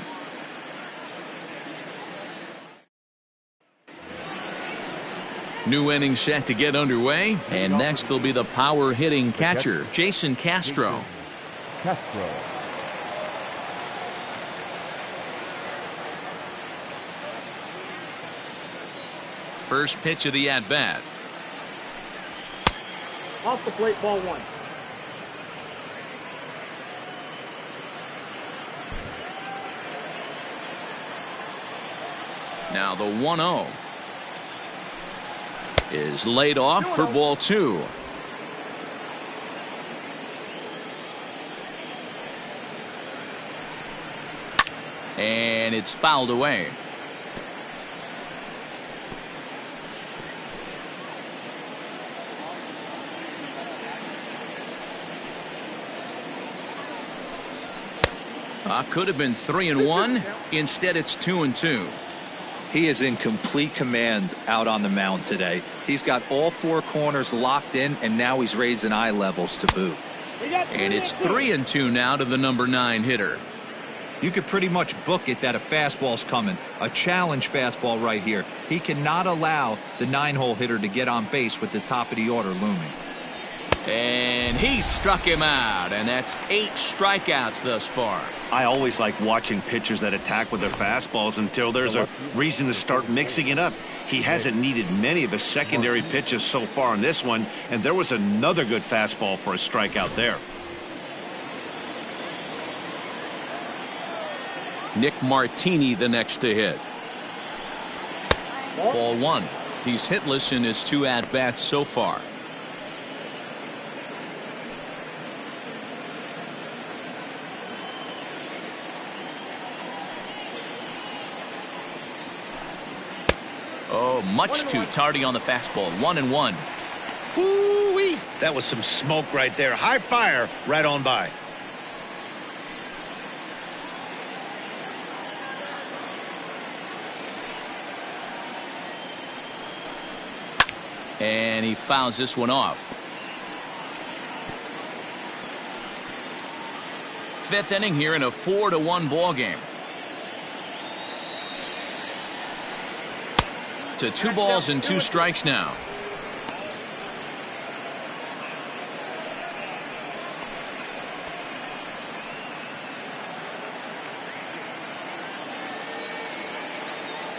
[SPEAKER 1] New inning set to get underway, and next will be the power hitting catcher, Jason Castro.
[SPEAKER 5] Castro.
[SPEAKER 1] First pitch of the at bat.
[SPEAKER 7] Off the plate, ball 1.
[SPEAKER 1] Now the 1-0 is laid off for ball 2. And it's fouled away. Could have been 3-1. Instead, it's 2-2.
[SPEAKER 4] He is in complete command out on the mound today. He's got all four corners locked in, and now he's raising eye levels to boot.
[SPEAKER 1] And it's 3-2 now to the number 9 hitter.
[SPEAKER 4] You could pretty much book it that a fastball's coming. A challenge fastball right here. He cannot allow the 9-hole hitter to get on base with the top of the order looming.
[SPEAKER 1] And he struck him out, and that's 8 strikeouts thus far.
[SPEAKER 2] I always like watching pitchers that attack with their fastballs until there's a reason to start mixing it up. He hasn't needed many of his secondary pitches so far in this one, and there was another good fastball for a strikeout there.
[SPEAKER 1] Nick Martini the next to hit. Ball 1. He's hitless in his 2 at-bats so far. Oh, much too tardy on the fastball. 1-1.
[SPEAKER 2] Woo-wee! That was some smoke right there. High fire right on by.
[SPEAKER 1] And he fouls this one off. 5th inning here in a 4-1 ball game. To 2 balls and 2 strikes now.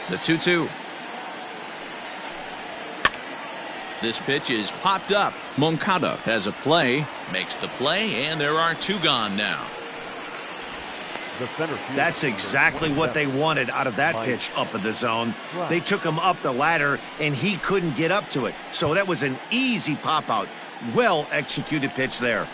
[SPEAKER 1] The 2-2. This pitch is popped up. Moncada has a play, makes the play, and there are 2 gone now.
[SPEAKER 2] That's exactly what they wanted out of that pitch up in the zone. They took him up the ladder, and he couldn't get up to it. So that was an easy pop-out. Well-executed pitch there.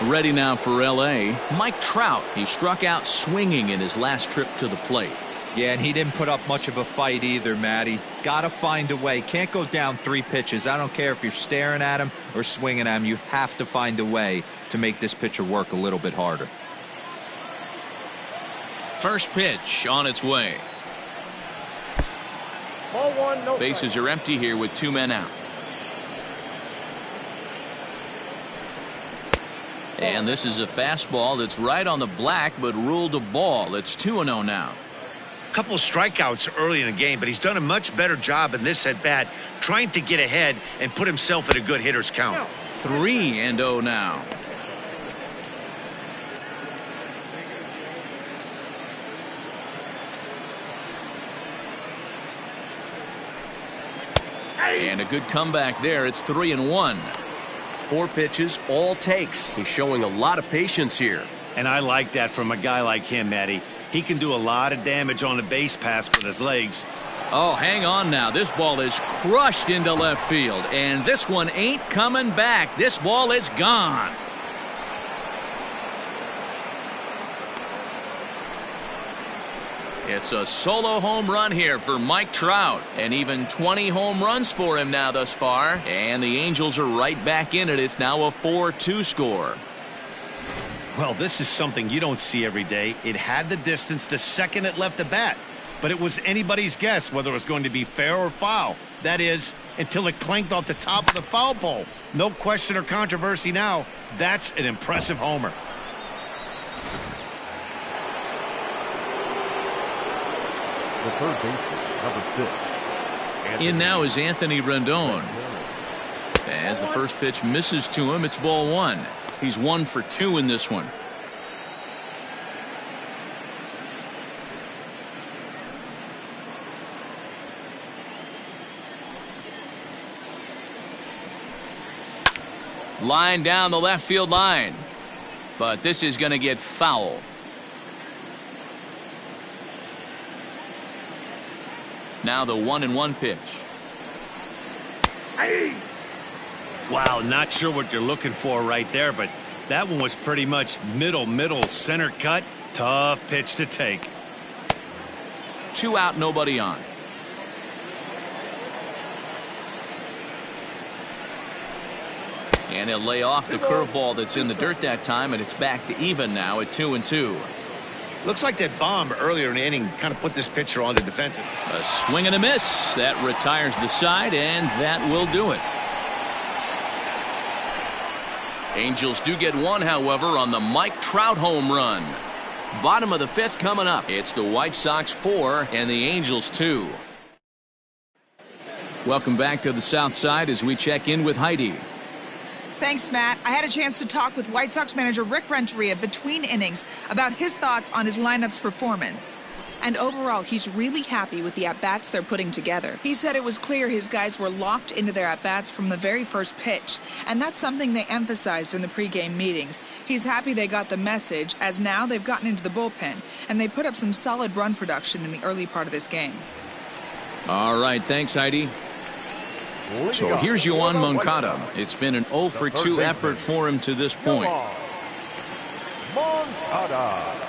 [SPEAKER 1] Ready now for L.A., Mike Trout. He struck out swinging in his last trip to the plate.
[SPEAKER 4] Yeah, and he didn't put up much of a fight either, Matty. Got to find a way. Can't go down 3 pitches. I don't care if you're staring at him or swinging at him. You have to find a way to make this pitcher work a little bit harder.
[SPEAKER 1] First pitch on its way.
[SPEAKER 7] Ball 1, no
[SPEAKER 1] Bases are empty here with 2 men out. And this is a fastball that's right on the black but ruled a ball. It's 2-0 now.
[SPEAKER 2] A couple of strikeouts early in the game, but he's done a much better job in this at-bat trying to get ahead and put himself in a good hitter's count.
[SPEAKER 1] 3-0 now. And a good comeback there. It's 3-1.
[SPEAKER 9] 4 pitches, all takes. He's showing a lot of patience here.
[SPEAKER 2] And I like that from a guy like him, Matty. He can do a lot of damage on the base pass with his legs.
[SPEAKER 1] Oh, hang on now. This ball is crushed into left field. And this one ain't coming back. This ball is gone. It's a solo home run here for Mike Trout, and even 20 home runs for him now thus far, and the Angels are right back in it. It's now a 4-2 score.
[SPEAKER 2] Well, this is something you don't see every day. It had the distance the second it left the bat, but it was anybody's guess whether it was going to be fair or foul. That is, until it clanked off the top of the foul pole. No question or controversy now. That's an impressive homer.
[SPEAKER 5] The third baseman, number 6.
[SPEAKER 1] In now is Anthony Rendon. As the first pitch misses to him, it's ball 1. He's 1 for 2 in this one. Line down the left field line. But this is going to get foul. Now the 1-1 pitch.
[SPEAKER 2] Wow, not sure what you're looking for right there, but that one was pretty much middle center cut. Tough pitch to take.
[SPEAKER 1] 2 out, nobody on. And he'll lay off the curveball that's in the dirt that time, and it's back to even now at 2-2.
[SPEAKER 2] Looks like that bomb earlier in the inning kind of put this pitcher on the defensive.
[SPEAKER 1] A swing and a miss. That retires the side, and that will do it. Angels do get one, however, on the Mike Trout home run. Bottom of the fifth coming up. It's the White Sox 4 and the Angels 2. Welcome back to the South Side as we check in with Heidi.
[SPEAKER 8] Thanks, Matt. I had a chance to talk with White Sox manager Rick Renteria between innings about his thoughts on his lineup's performance. And overall, he's really happy with the at-bats they're putting together. He said it was clear his guys were locked into their at-bats from the very first pitch, and that's something they emphasized in the pregame meetings. He's happy they got the message, as now they've gotten into the bullpen, and they put up some solid run production in the early part of this game.
[SPEAKER 1] All right, thanks, Heidi. So here's Johann Moncada. It's been an 0 for 2 effort for him to this point.
[SPEAKER 5] Moncada.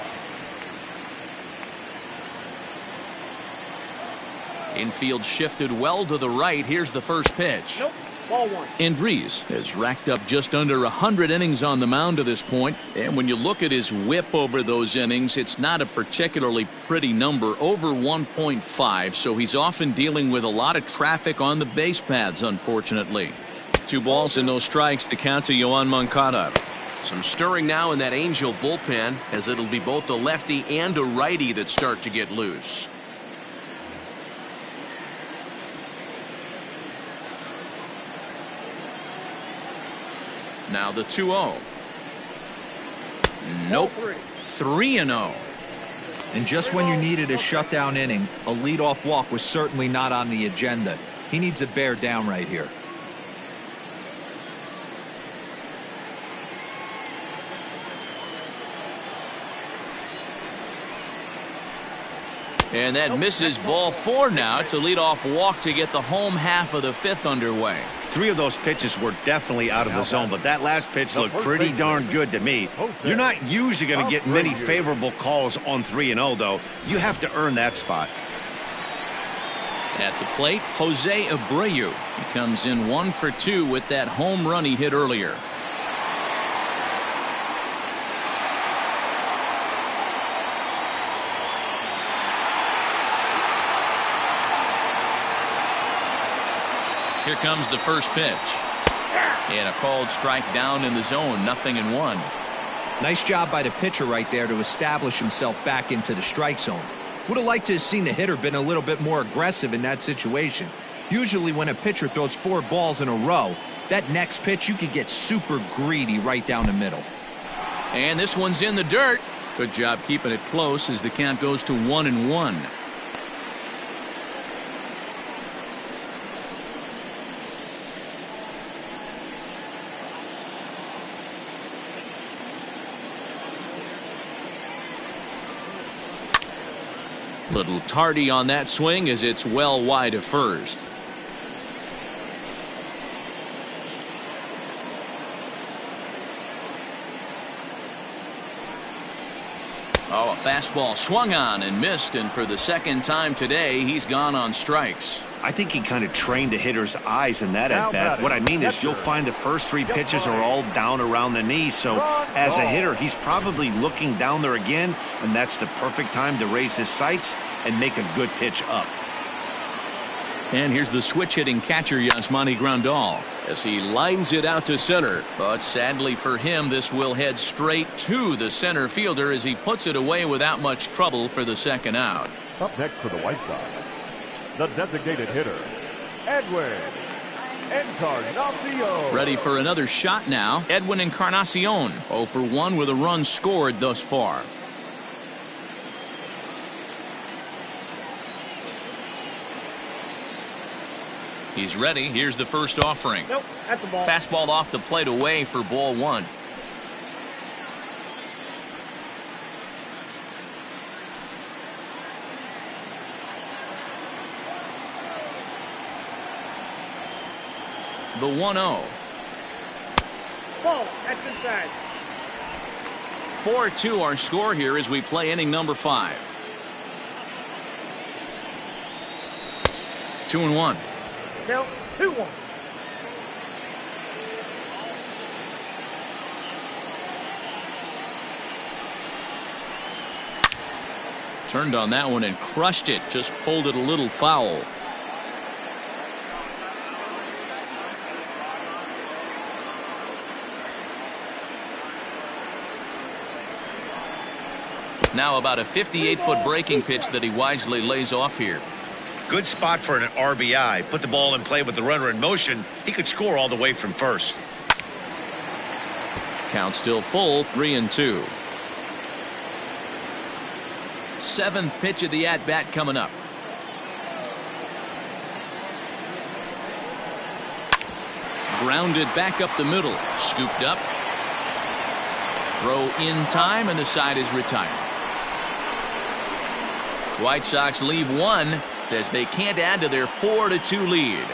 [SPEAKER 1] Infield shifted well to the right. Here's the first pitch.
[SPEAKER 7] Nope. Ball 1.
[SPEAKER 1] Andres has racked up just under 100 innings on the mound to this point, and when you look at his whip over those innings, it's not a particularly pretty number, over 1.5, so he's often dealing with a lot of traffic on the base paths, unfortunately. 2 balls and no strikes, the count to Johann Moncada. Some stirring now in that Angel bullpen, as it'll be both a lefty and a righty that start to get loose. Now the 2-0. Nope. 3-0.
[SPEAKER 4] And just when you needed a shutdown inning, a leadoff walk was certainly not on the agenda. He needs to bear down right here.
[SPEAKER 1] And that misses ball 4 now. It's a leadoff walk to get the home half of the 5th underway.
[SPEAKER 2] 3 of those pitches were definitely out of the zone, but that last pitch looked pretty darn good to me. You're not usually going to get many favorable calls on 3-0, though. You have to earn that spot.
[SPEAKER 1] At the plate, Jose Abreu. He comes in 1 for 2 with that home run he hit earlier. Here comes the first pitch. And a called strike down in the zone, 0-1.
[SPEAKER 4] Nice job by the pitcher right there to establish himself back into the strike zone. Would have liked to have seen the hitter been a little bit more aggressive in that situation. Usually when a pitcher throws 4 balls in a row, that next pitch you could get super greedy right down the middle.
[SPEAKER 1] And this one's in the dirt. Good job keeping it close as the count goes to 1-1. Little tardy on that swing as it's well wide of first. Oh, a fastball swung on and missed, and for the second time today, he's gone on strikes.
[SPEAKER 2] I think he kind of trained the hitter's eyes in that at-bat. What I mean is you'll find the first 3 pitches are all down around the knee, so as a hitter, he's probably looking down there again, and that's the perfect time to raise his sights and make a good pitch up.
[SPEAKER 1] And here's the switch-hitting catcher, Yasmani Grandal, as he lines it out to center. But sadly for him, this will head straight to the center fielder as he puts it away without much trouble for the second out.
[SPEAKER 5] Up next for the White Sox, the designated hitter, Edwin Encarnacion.
[SPEAKER 1] Ready for another shot now. Edwin Encarnacion, 0 for 1 with a run scored thus far. He's ready. Here's the first offering.
[SPEAKER 7] Nope, that's the ball.
[SPEAKER 1] Fastball off the plate away for ball 1. The 1-0.
[SPEAKER 7] Ball, that's inside.
[SPEAKER 1] 4-2 our score here as we play inning number 5. 2-1.
[SPEAKER 7] Count 2-1.
[SPEAKER 1] Turned on that one and crushed it. Just pulled it a little foul. Now about a 58-foot breaking pitch that he wisely lays off here.
[SPEAKER 2] Good spot for an RBI. Put the ball in play with the runner in motion. He could score all the way from first.
[SPEAKER 1] Count still full, 3-2. Seventh pitch of the at-bat coming up. Grounded back up the middle. Scooped up. Throw in time, and the side is retired. White Sox leave one as they can't add to their 4-2 lead.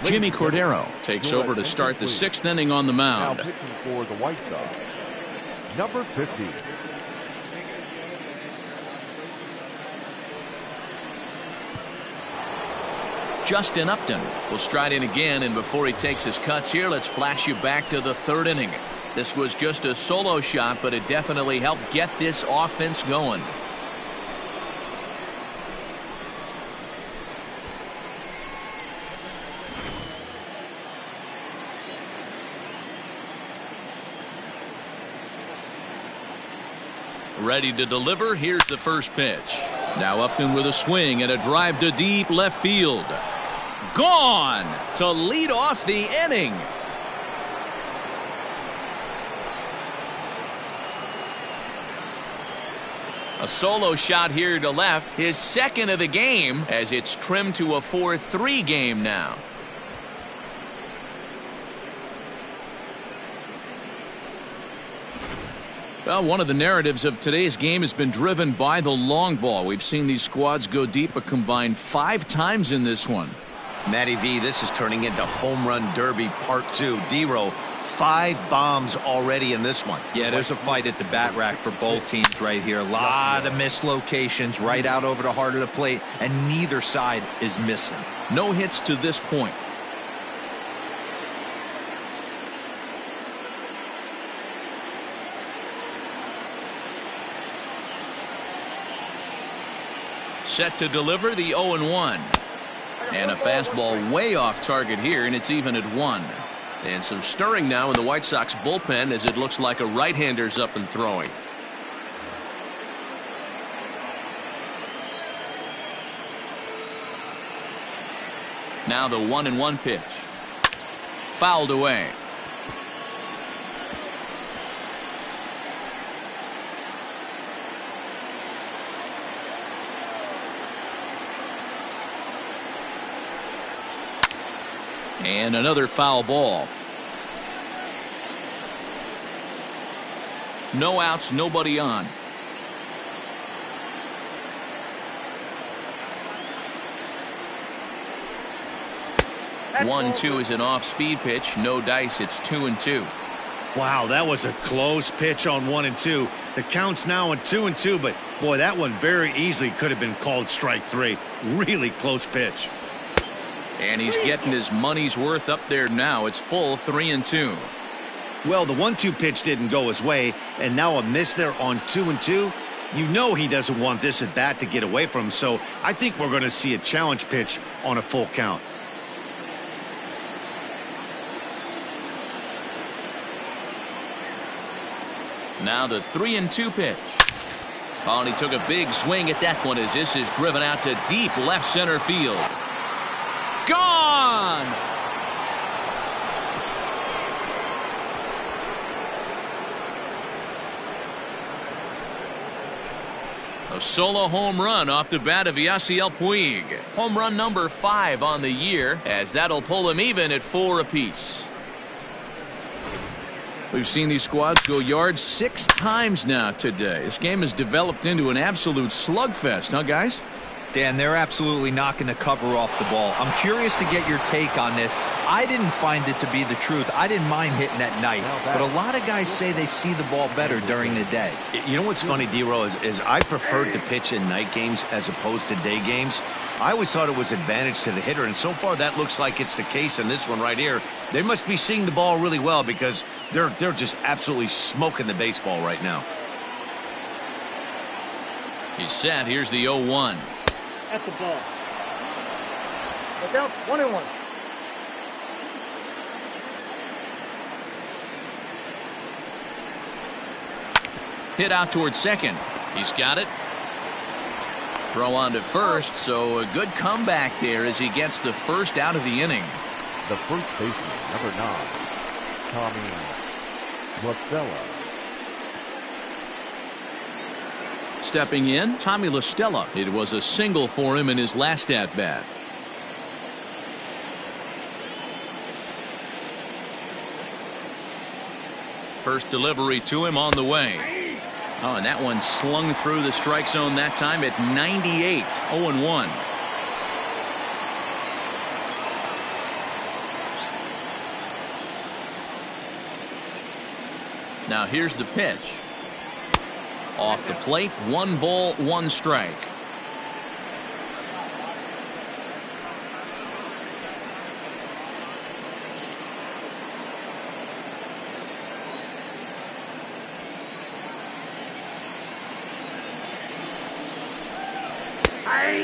[SPEAKER 1] Jimmy Cordero takes over to start the 6th inning on the mound.
[SPEAKER 5] Now pitching for the White Sox, number 50.
[SPEAKER 1] Justin Upton will stride in again, and before he takes his cuts here, let's flash you back to the 3rd inning. This was just a solo shot, but it definitely helped get this offense going. Ready to deliver. Here's the first pitch. Now Upton with a swing and a drive to deep left field. Gone to lead off the inning. A solo shot here to left, his 2nd of the game, as it's trimmed to a 4-3 game now. Well, one of the narratives of today's game has been driven by the long ball. We've seen these squads go deep a combined 5 times in this one.
[SPEAKER 3] Matty V, this is turning into home run derby part 2. D-Row, 5 bombs already in this one.
[SPEAKER 4] Yeah, there's a fight at the bat rack for both teams right here. A lot of missed locations right out over the heart of the plate, and neither side is missing.
[SPEAKER 1] No hits to this point. Set to deliver the 0-1. And a fastball way off target here, and it's even at 1. And some stirring now in the White Sox bullpen as it looks like a right-hander's up and throwing. Now the 1-1 pitch. Fouled away. And another foul ball. No outs, nobody on.
[SPEAKER 7] That's
[SPEAKER 1] 1-2 is an off-speed pitch. No dice. It's 2-2.
[SPEAKER 2] Wow, that was a close pitch on 1-2. The count's now at 2-2, but boy, that one very easily could have been called strike 3. Really close pitch.
[SPEAKER 1] And he's getting his money's worth up there now. It's full 3-2.
[SPEAKER 2] Well, the 1-2 pitch didn't go his way, and now a miss there on 2-2. You know he doesn't want this at bat to get away from him, so I think we're going to see a challenge pitch on a full count.
[SPEAKER 1] Now the 3-2 pitch. Oh, and he took a big swing at that one as this is driven out to deep left center field. Gone! A solo home run off the bat of Yasiel Puig. Home run number 5 on the year, as that'll pull him even at 4 apiece. We've seen these squads go yards 6 times now today. This game has developed into an absolute slugfest, huh, guys?
[SPEAKER 4] Dan, they're absolutely not going to cover off the ball. I'm curious to get your take on this. I didn't find it to be the truth. I didn't mind hitting at night, but a lot of guys say they see the ball better during the day.
[SPEAKER 3] You know what's funny, D-Row, is I preferred to pitch in night games as opposed to day games. I always thought it was advantage to the hitter, and so far that looks like it's the case in this one right here. They must be seeing the ball really well because they're just absolutely smoking the baseball right now.
[SPEAKER 1] He's set. Here's the 0-1.
[SPEAKER 7] At the ball. Look out, 1-1.
[SPEAKER 1] Hit out towards second. He's got it. Throw on to first, so a good comeback there as he gets the first out of the inning.
[SPEAKER 5] The first baseman, number 9, Tommy LaStella.
[SPEAKER 1] Stepping in, Tommy LaStella. It was a single for him in his last at-bat. First delivery to him on the way. Oh, and that one slung through the strike zone that time at 98. 0-1. Now here's the pitch. Off the plate, 1 ball, 1 strike.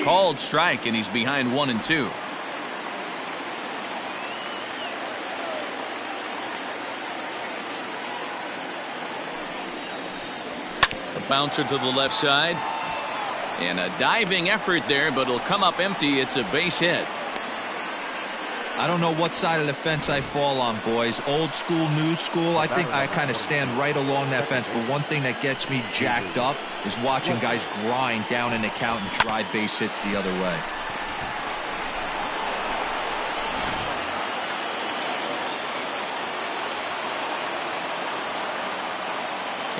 [SPEAKER 1] Called strike, and he's behind 1-2. A bouncer to the left side. And a diving effort there, but it'll come up empty. It's a base hit.
[SPEAKER 4] I don't know what side of the fence I fall on, boys. Old school, new school. I think I kind of stand right along that fence. But one thing that gets me jacked up is watching guys grind down an account and drive base hits the other way.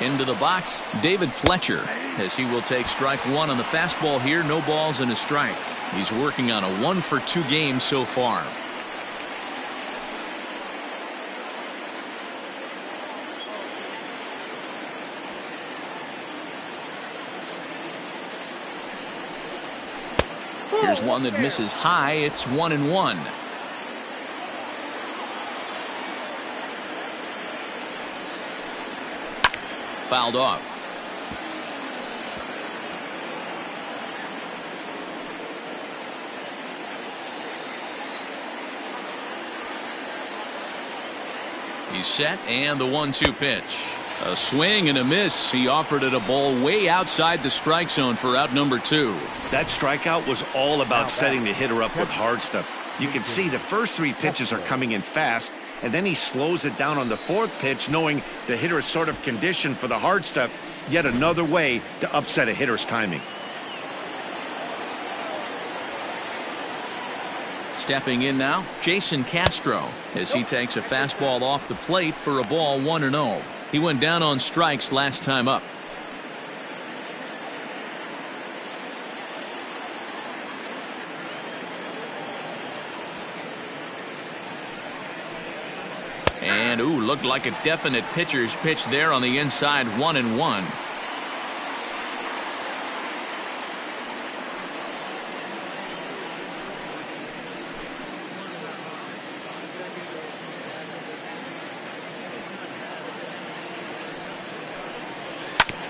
[SPEAKER 1] Into the box, David Fletcher, as he will take strike 1 on the fastball here. No balls and a strike. He's working on a 1-for-2 game so far. Here's one that misses high. It's 1-1. Fouled off. He's set, and the 1-2 pitch. A swing and a miss. He offered it a ball way outside the strike zone for out number 2.
[SPEAKER 2] That strikeout was all about setting the hitter up with hard stuff. You can see the first 3 pitches are coming in fast, and then he slows it down on the 4th pitch, knowing the hitter is sort of conditioned for the hard stuff. Yet another way to upset a hitter's timing.
[SPEAKER 1] Stepping in now, Jason Castro, as he takes a fastball off the plate for a ball, 1-0. He went down on strikes last time up. And, ooh, looked like a definite pitcher's pitch there on the inside, 1-1.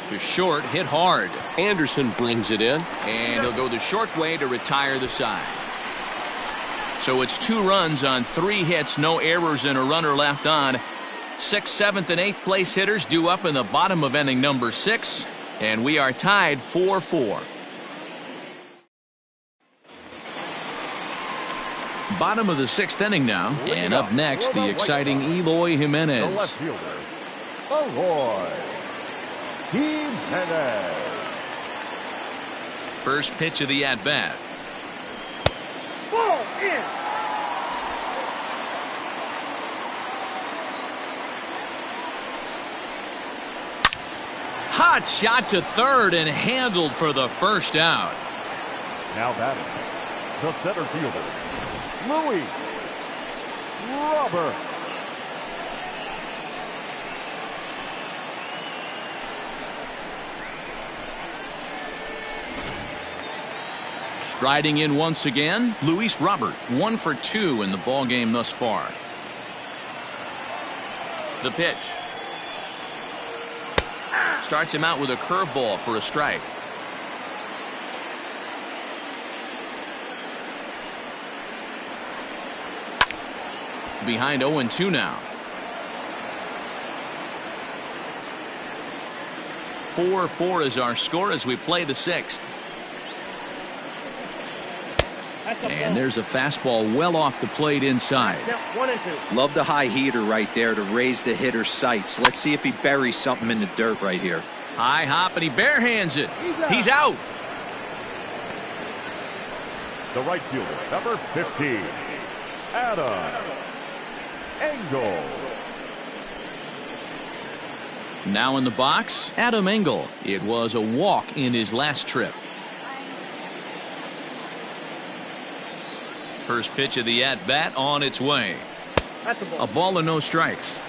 [SPEAKER 1] To short, hit hard. Anderson brings it in, and he'll go the short way to retire the side. So it's 2 runs on 3 hits, no errors, and a runner left on. 6th, 7th, and 8th place hitters due up in the bottom of inning number 6, and we are tied 4-4. Bottom of the 6th inning now, and up next, the exciting Eloy Jimenez.
[SPEAKER 5] The left fielder, Eloy Jimenez.
[SPEAKER 1] First pitch of the at-bat.
[SPEAKER 7] Ball in.
[SPEAKER 1] Hot shot to third and handled for the first out.
[SPEAKER 5] Now batting, the center fielder, Louis Robert.
[SPEAKER 1] Striding in once again, Luis Robert, 1 for 2 in the ball game thus far. The pitch. Starts him out with a curveball for a strike. Behind 0-2 now. 4-4 is our score as we play the 6th. And there's a fastball well off the plate inside.
[SPEAKER 4] Love the high heater right there to raise the hitter's sights. Let's see if he buries something in the dirt right here.
[SPEAKER 1] High hop, and he barehands it. He's out.
[SPEAKER 5] The right fielder, number 15, Engel.
[SPEAKER 1] Now in the box, Engel. It was a walk in his last trip. First pitch of the at-bat on its way. A ball and no strikes.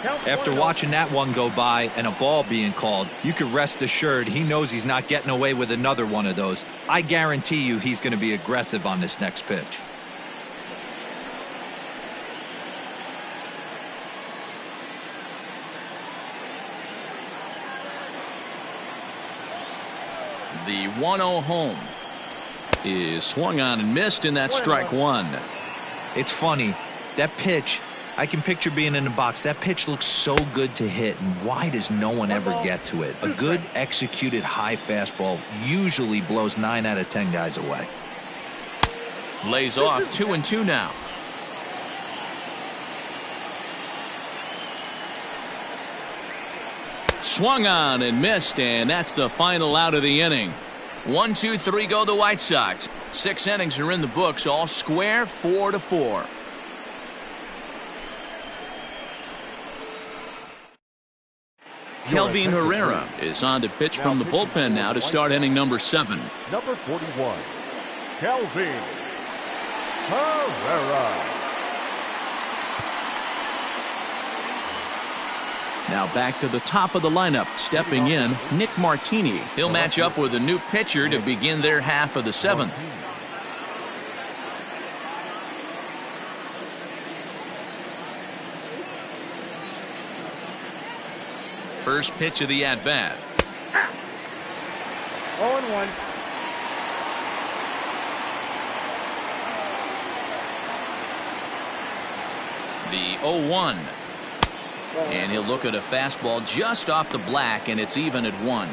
[SPEAKER 4] After watching that one go by and a ball being called, you can rest assured he knows he's not getting away with another one of those. I guarantee you he's going to be aggressive on this next pitch.
[SPEAKER 1] The 1-0 home is swung on and missed, and that's strike 1.
[SPEAKER 4] It's funny, that pitch, I can picture being in the box. That pitch looks so good to hit, and why does no one ever get to it? A good executed high fastball usually blows 9 out of 10 guys away.
[SPEAKER 1] Lays off 2-2 now. Swung on and missed, and that's the final out of the inning. 1, 2, 3 go the White Sox. 6 innings are in the books, all square, 4-4. Kelvin Herrera is on to pitch from the bullpen now to start inning number 7.
[SPEAKER 5] Number 41, Kelvin Herrera.
[SPEAKER 1] Now back to the top of the lineup. Stepping in, Nick Martini. He'll match up with a new pitcher to begin their half of the 7th. First pitch of the at-bat.
[SPEAKER 7] 0-1.
[SPEAKER 1] The 0-1. And he'll look at a fastball just off the black, and it's even at 1.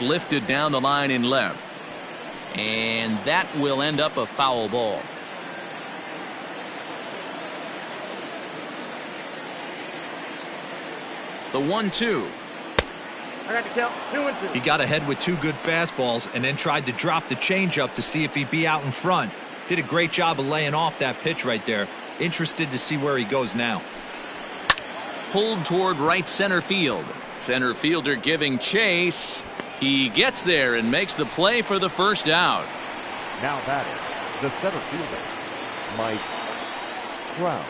[SPEAKER 1] Lifted down the line in left. And that will end up a foul ball. The 1-2.
[SPEAKER 7] I got to count 2-2.
[SPEAKER 4] He got ahead with 2 good fastballs and then tried to drop the changeup to see if he'd be out in front. Did a great job of laying off that pitch right there. Interested to see where he goes now.
[SPEAKER 1] Pulled toward right center field. Center fielder giving chase. He gets there and makes the play for the first out.
[SPEAKER 5] Now batting, the center fielder, Trout.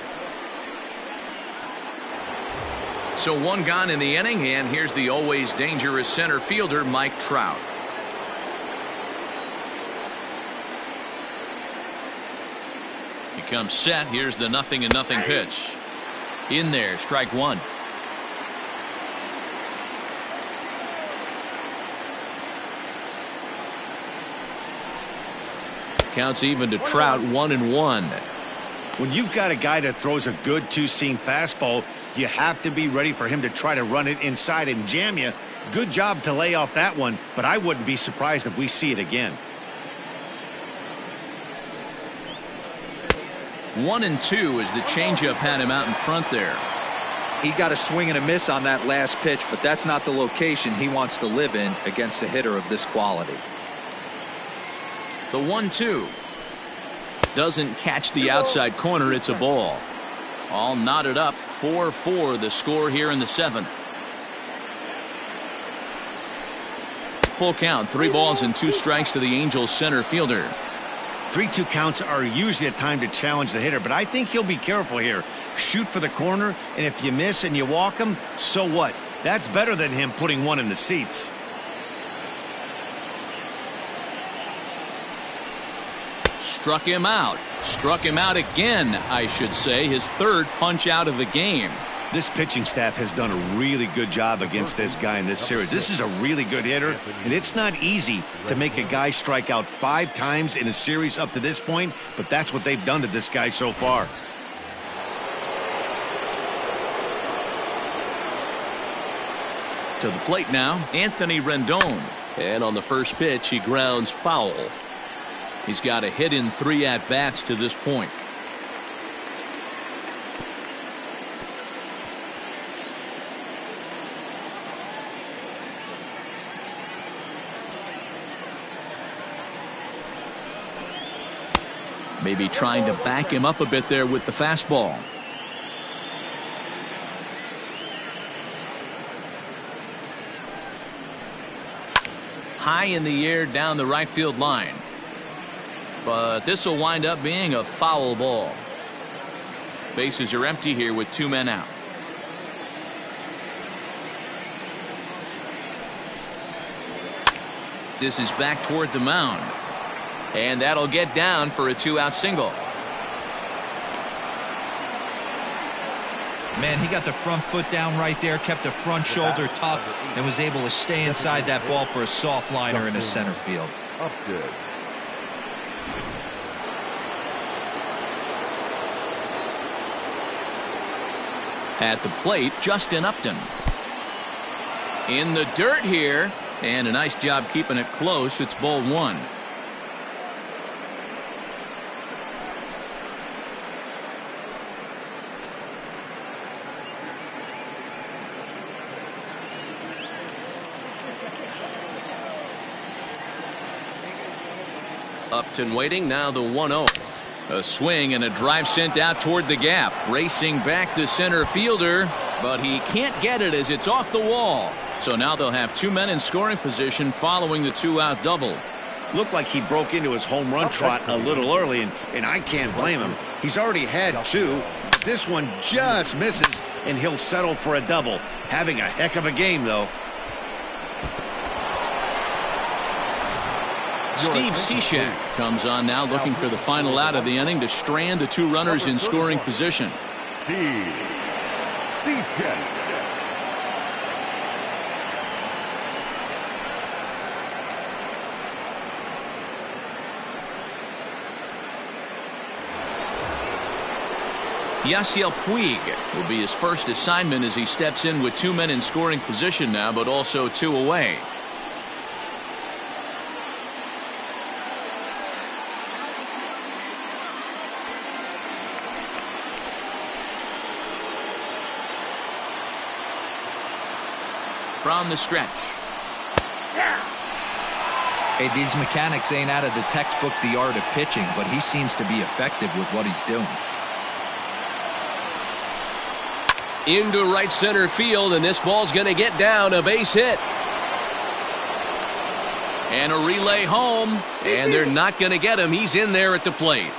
[SPEAKER 1] So 1 gone in the inning, and here's the always dangerous center fielder, Trout. He comes set. Here's the 0-0 pitch. In there, strike 1. Counts even to Trout, 1-1.
[SPEAKER 2] When you've got a guy that throws a good two-seam fastball, you have to be ready for him to try to run it inside and jam you. Good job to lay off that one, but I wouldn't be surprised if we see it again.
[SPEAKER 1] 1-2 as the changeup had him out in front there.
[SPEAKER 4] He got a swing and a miss on that last pitch, but that's not the location he wants to live in against a hitter of this quality.
[SPEAKER 1] The 1-2. Doesn't catch the outside corner. It's a ball. All knotted up. 4-4 the score here in the 7th. Full count. 3 balls and 2 strikes to the Angels center fielder.
[SPEAKER 2] 3-2 counts are usually a time to challenge the hitter, but I think he'll be careful here. Shoot for the corner, and if you miss and you walk him, so what? That's better than him putting one in the seats.
[SPEAKER 1] Struck him out. Struck him out again, I should say. His 3rd punch out of the game.
[SPEAKER 2] This pitching staff has done a really good job against this guy in this series. This is a really good hitter, and it's not easy to make a guy strike out 5 times in a series up to this point, but that's what they've done to this guy so far.
[SPEAKER 1] To the plate now, Anthony Rendon. And on the first pitch, he grounds foul. He's got a hit in 3 at-bats to this point. Maybe trying to back him up a bit there with the fastball. High in the air down the right field line. But this will wind up being a foul ball. Bases are empty here with 2 men out. This is back toward the mound. And that'll get down for a 2-out single.
[SPEAKER 4] Man, he got the front foot down right there, kept the front shoulder tucked, and was able to stay inside that ball for a soft liner in the center field.
[SPEAKER 5] Upton.
[SPEAKER 1] At the plate, Justin Upton. In the dirt here, and a nice job keeping it close. It's ball 1. Upton waiting, now the 1-0. A swing and a drive sent out toward the gap. Racing back the center fielder, but he can't get it as it's off the wall. So now they'll have 2 men in scoring position following the 2-out double.
[SPEAKER 2] Looked like he broke into his home run trot a little early, and I can't blame him. He's already had 2. This one just misses, and he'll settle for a double. Having a heck of a game, though.
[SPEAKER 1] Steve Cishek comes on now, looking for the final out of the inning to strand the 2 runners in scoring position. Yasiel Puig will be his first assignment as he steps in with 2 men in scoring position now, but also 2 away. From the stretch.
[SPEAKER 4] Hey, these mechanics ain't out of the textbook The Art of Pitching, but he seems to be effective with what he's doing.
[SPEAKER 9] Into right center field, and this ball's going to get down, a base hit.
[SPEAKER 1] And a relay home, and they're not going to get him. He's in there at the plate.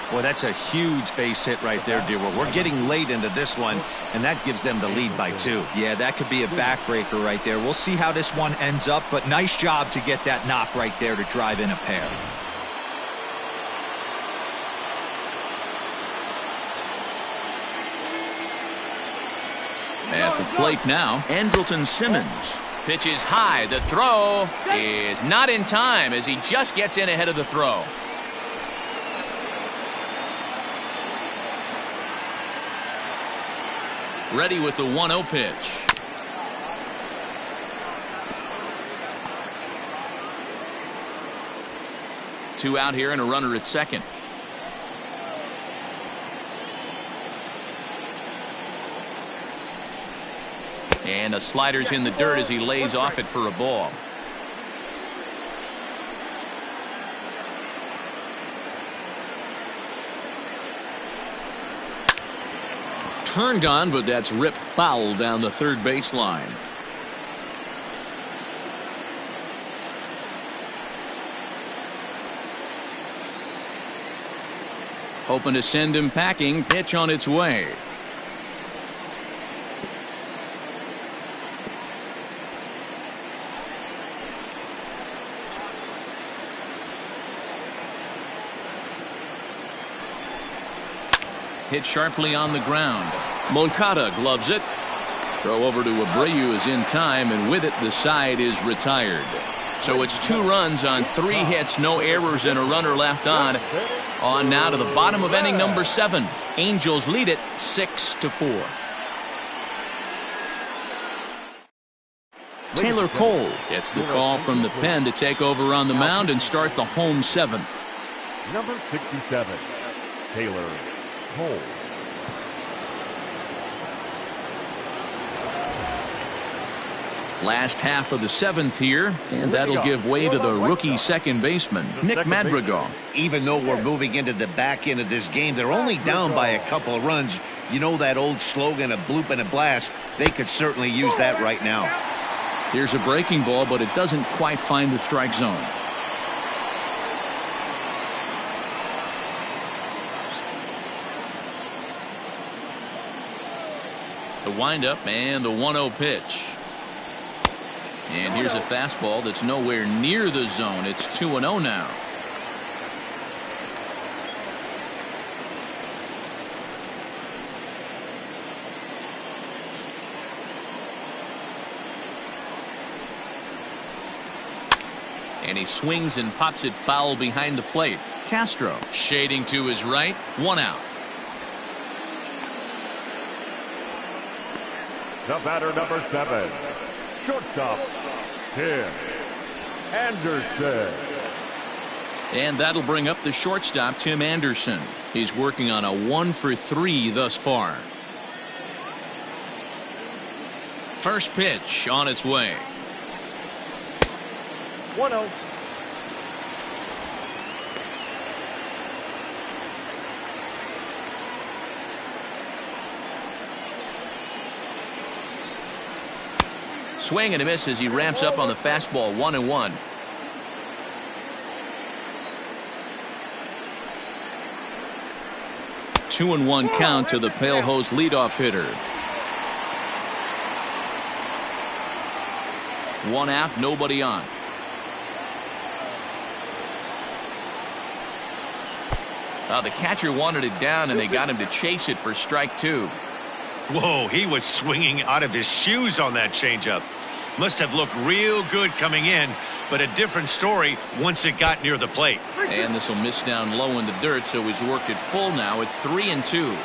[SPEAKER 2] Boy, that's a huge base hit right there, D-Roll. We're getting late into this one, and that gives them the lead by 2.
[SPEAKER 4] Yeah, that could be a backbreaker right there. We'll see how this one ends up, but nice job to get that knock right there to drive in a pair.
[SPEAKER 1] At the plate now, Anderton Simmons. Pitches high. The throw is not in time as he just gets in ahead of the throw. Ready with the 1-0 pitch. Two out here and a runner at second. And a slider's in the dirt as he lays off it for a ball. turned on, but that's ripped foul down the third baseline. Hoping to send him packing. Pitch on its way. Hit sharply on the ground. Moncada gloves it. Throw over to Abreu is in time, and with it the side is retired. So it's 2 runs on 3 hits, no errors, and a runner left on. On now to the bottom of inning number 7. Angels lead it 6-4. Taylor Cole gets the call from the pen to take over on the mound and start the home 7th.
[SPEAKER 5] Number 67, Taylor Cole.
[SPEAKER 1] Last half of the 7th here, and that'll give way to the rookie second baseman, Nick Madrigal.
[SPEAKER 2] Even though we're moving into the back end of this game, they're only down by a couple of runs. You know that old slogan, a bloop and a blast. They could certainly use that right now.
[SPEAKER 1] Here's a breaking ball, but it doesn't quite find the strike zone. The windup and the 1-0 pitch. And here's a fastball that's nowhere near the zone. It's 2-0 now. And he swings and pops it foul behind the plate. Castro shading to his right. 1 out.
[SPEAKER 5] The batter, number 7, shortstop, Tim Anderson.
[SPEAKER 1] And that'll bring up the shortstop, Tim Anderson. He's working on a 1-for-3 thus far. First pitch on its way.
[SPEAKER 5] 1-0.
[SPEAKER 1] Swing and a miss as he ramps up on the fastball. 1-1. Two and 1 count to the pale host leadoff hitter. 1 out, nobody on. The catcher wanted it down, and they got him to chase it for strike 2.
[SPEAKER 3] Whoa, he was swinging out of his shoes on that changeup. Must have looked real good coming in, but a different story once it got near the plate.
[SPEAKER 1] And this will miss down low in the dirt, so he's worked it full now at 3-2.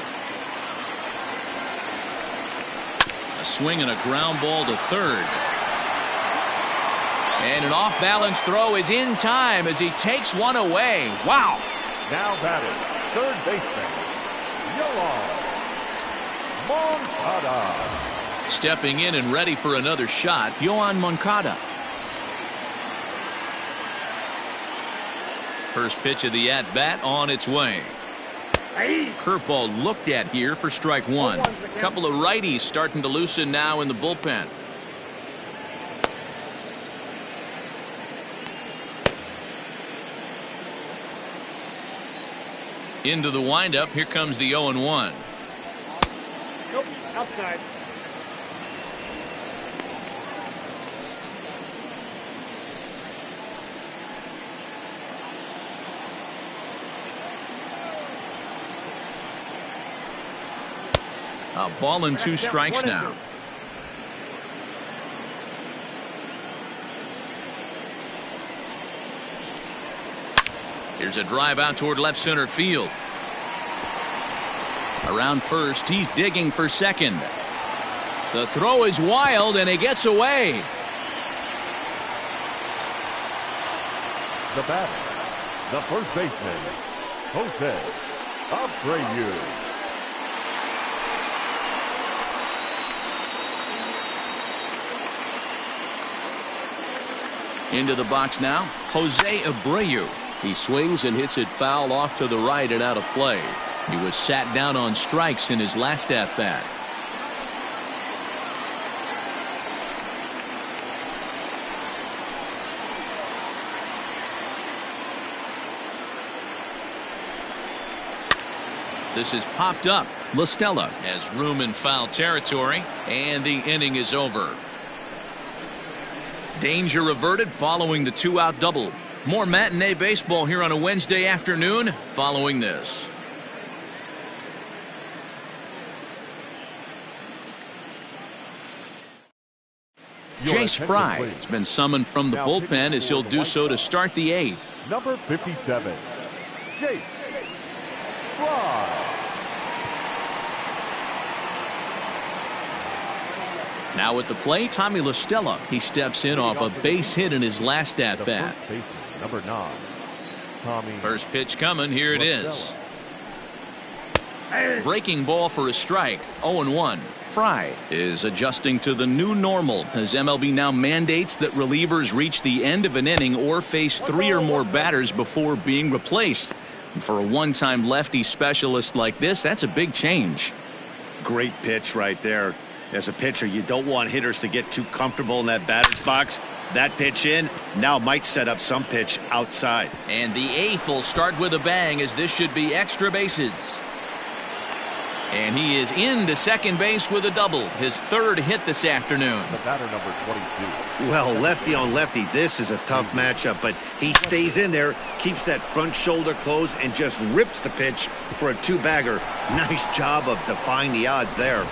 [SPEAKER 1] A swing and a ground ball to third. And an off-balance throw is in time as he takes one away. Wow.
[SPEAKER 5] Now batting, third baseman, Johann Moncada.
[SPEAKER 1] Stepping in and ready for another shot, Johann Moncada. First pitch of the at-bat on its way. Curveball looked at here for strike 1. Couple of righties starting to loosen now in the bullpen. Into the windup. Here comes the 0-1.
[SPEAKER 7] Nope, outside.
[SPEAKER 1] A ball and 2 strikes now. Here's a drive out toward left center field. Around first, he's digging for second. The throw is wild, and he gets away.
[SPEAKER 5] The batter, the first baseman, Jose Abreu.
[SPEAKER 1] Into the box now, Jose Abreu. He swings and hits it foul off to the right and out of play. He was sat down on strikes in his last at-bat. This is popped up. LaStella has room in foul territory, and the inning is over. Danger averted following the 2-out double. More matinee baseball here on a Wednesday afternoon following this. Jace Fry has been summoned from the bullpen as he'll do so to start the 8th.
[SPEAKER 5] Number 57, Jace Fry.
[SPEAKER 1] Now at the plate, Tommy LaStella. He steps in off a base hit in his last at-bat.
[SPEAKER 5] Number 9, Tommy.
[SPEAKER 1] First pitch coming. Here it is. Breaking ball for a strike. 0-1. Fry is adjusting to the new normal as MLB now mandates that relievers reach the end of an inning or face 3 or more batters before being replaced. And for a one-time lefty specialist like this, that's a big change.
[SPEAKER 2] Great pitch right there. As a pitcher, you don't want hitters to get too comfortable in that batter's box. That pitch in now might set up some pitch outside.
[SPEAKER 1] And the 8th will start with a bang as this should be extra bases. And he is into second base with a double. His 3rd hit this afternoon.
[SPEAKER 5] The batter number 22.
[SPEAKER 2] Well, lefty on lefty, this is a tough matchup, but he stays in there, keeps that front shoulder closed, and just rips the pitch for a 2-bagger. Nice job of defying the odds there.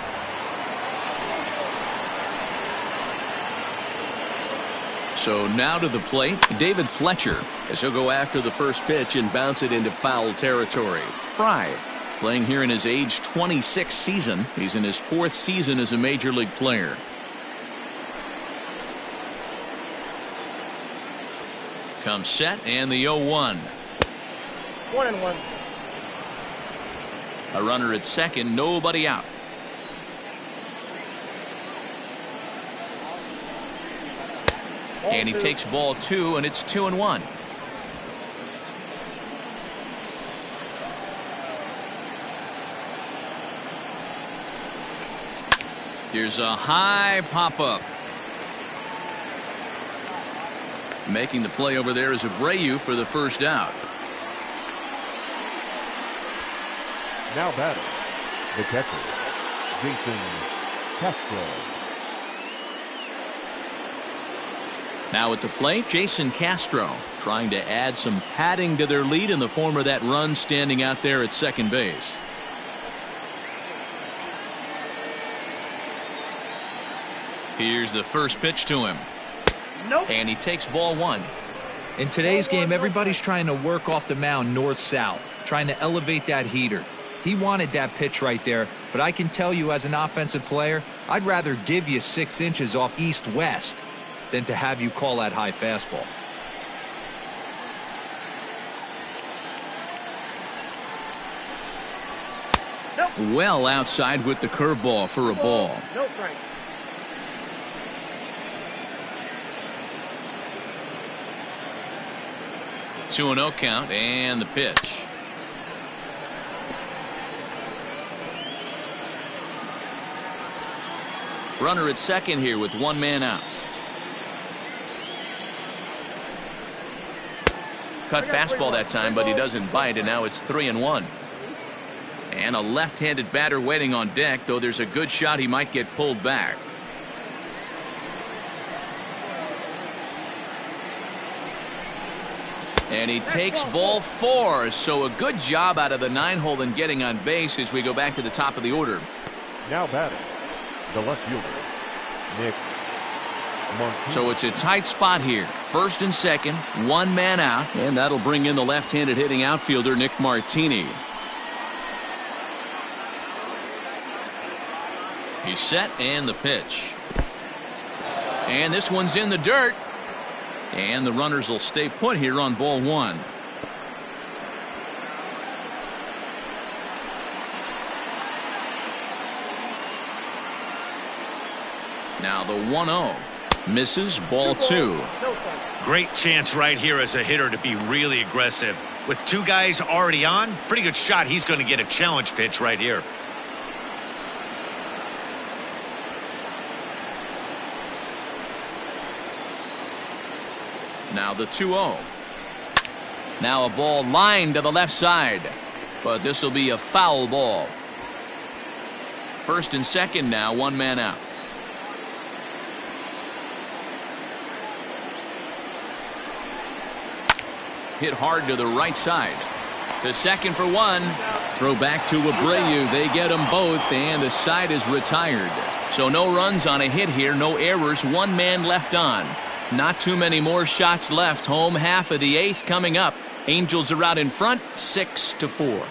[SPEAKER 1] So now to the plate, David Fletcher, as he'll go after the first pitch and bounce it into foul territory. Fry, playing here in his age 26 season. He's in his 4th season as a major league player. Comes set and the 0-1.
[SPEAKER 7] 1-1.
[SPEAKER 1] A runner at second, nobody out. And he takes ball 2, and it's 2-1. Here's a high pop-up. Making the play over there is Abreu for the first out.
[SPEAKER 5] Now batting, the catcher, Jason Castro.
[SPEAKER 1] Now at the plate, Jason Castro trying to add some padding to their lead in the form of that run standing out there at second base. Here's the first pitch to him.
[SPEAKER 7] Nope.
[SPEAKER 1] And he takes ball 1.
[SPEAKER 4] In today's game, everybody's trying to work off the mound north-south, trying to elevate that heater. He wanted that pitch right there, but I can tell you as an offensive player, I'd rather give you 6 inches off east-west than to have you call that high fastball.
[SPEAKER 7] Nope.
[SPEAKER 1] Well outside with the curveball for a ball.
[SPEAKER 7] Nope, Frank.
[SPEAKER 1] 2-0 count and the pitch. Runner at second here with 1 man out. Cut fastball that time, but he doesn't bite, and now it's 3-1. And a left-handed batter waiting on deck, though there's a good shot he might get pulled back. And he takes ball 4, so a good job out of the 9-hole in getting on base as we go back to the top of the order.
[SPEAKER 5] Now batting, the left fielder, Nick Martini.
[SPEAKER 1] So it's a tight spot here. First and second, 1 man out, and that'll bring in the left-handed hitting outfielder Nick Martini. He's set and the pitch. And this one's in the dirt. And the runners will stay put here on ball 1. Now the 1-0. Misses, ball 2.
[SPEAKER 2] Great chance right here as a hitter to be really aggressive. With two guys already on, pretty good shot. He's going to get a challenge pitch right here.
[SPEAKER 1] Now the 2-0. Now a ball lined to the left side, but this will be a foul ball. First and second now, one man out. Hit hard to the right side. To second for one. Throw back to Abreu. They get them both, and the side is retired. So no runs on a hit here, no errors, one man left on. Not too many more shots left. Home half of the eighth coming up. Angels are out in front, 6-4.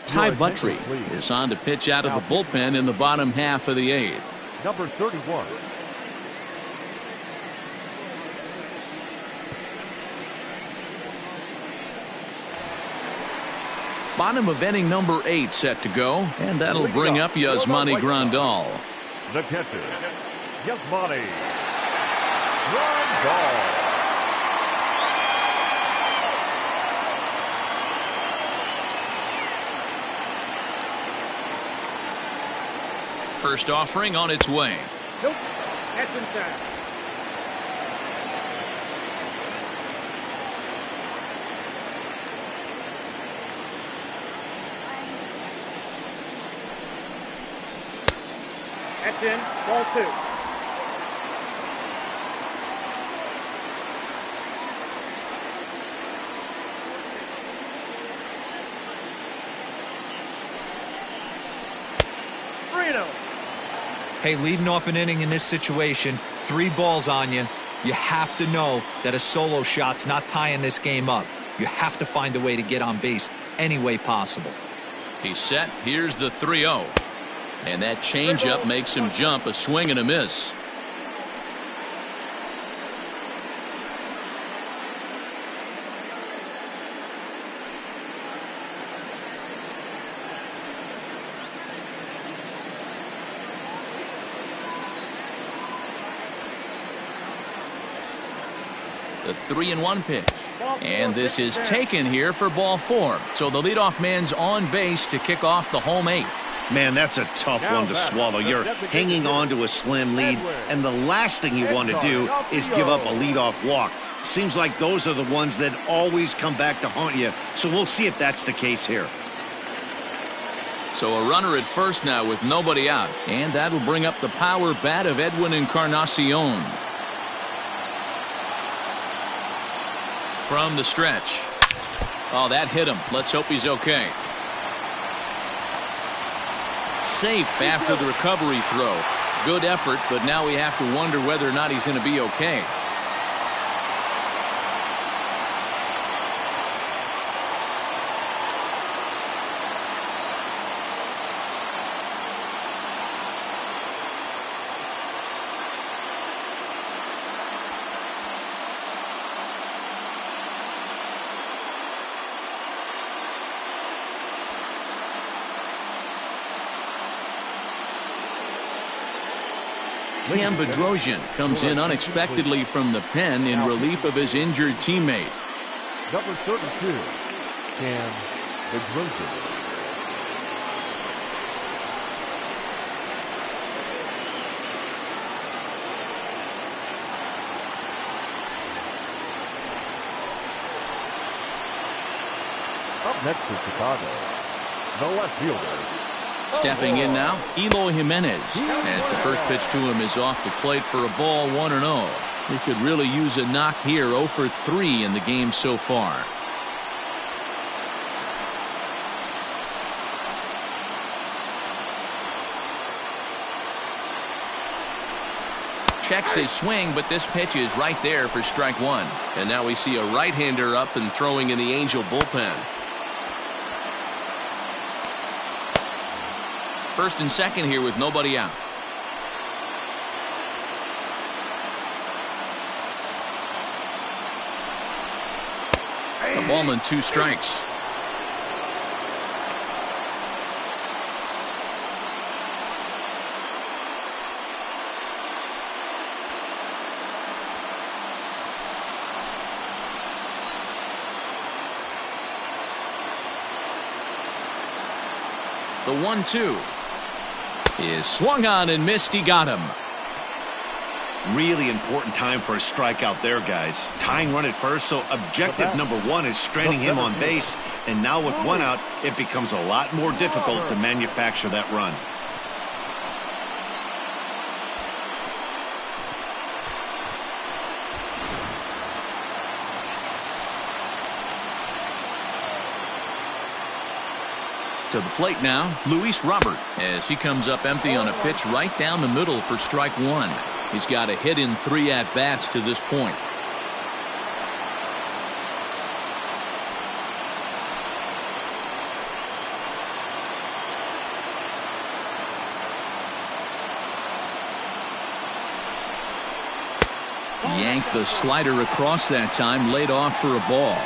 [SPEAKER 1] Ty Buttrey is on to pitch out of the bullpen in the bottom half of the eighth.
[SPEAKER 5] Number 31.
[SPEAKER 1] Bottom of inning number 8 set to go, and that'll bring up Yasmani Grandal.
[SPEAKER 5] The catcher, Yasmani Grandal.
[SPEAKER 1] First offering on its way.
[SPEAKER 7] Nope. That's inside. That's in. Ball 2.
[SPEAKER 4] Hey, leading off an inning in this situation, 3 balls on you. You have to know that a solo shot's not tying this game up. You have to find a way to get on base any way possible.
[SPEAKER 1] He's set. Here's the 3-0. And that changeup makes him jump. A swing and a miss. The 3-1 pitch. And this is taken here for ball 4. So the leadoff man's on base to kick off the home 8th.
[SPEAKER 2] Man, that's a tough one to swallow. You're hanging on to a slim lead, and the last thing you want to do is give up a leadoff walk. Seems like those are the ones that always come back to haunt you, so we'll see if that's the case here.
[SPEAKER 1] So a runner at first now with nobody out, and that'll bring up the power bat of Edwin Encarnacion. From the stretch. Oh, that hit him. Let's hope he's okay. Safe after the recovery throw. Good effort, but now we have to wonder whether or not he's going to be okay. Cam Bedrosian comes in unexpectedly from the pen in relief of his injured teammate.
[SPEAKER 5] Number 32, Cam Bedrosian. Up next is Chicago, the left fielder.
[SPEAKER 1] Stepping in now, Eloy Jimenez, as the first pitch to him is off the plate for a ball, 1-0. He could really use a knock here, 0 for 3 in the game so far. Checks his swing, but this pitch is right there for strike 1. And now we see a right-hander up and throwing in the Angel bullpen. First and second here with nobody out. A ball and 2 strikes. The 1-2 is swung on and missed. He got him.
[SPEAKER 2] Really important time for a strikeout there, guys. Tying run at first, so objective number one is stranding him on base. And now with one out, it becomes a lot more difficult to manufacture that run.
[SPEAKER 1] To the plate now, Luis Robert, as he comes up empty on a pitch right down the middle for strike one. He's got a hit in 3 at-bats to this point. Yanked the slider across that time, laid off for a ball.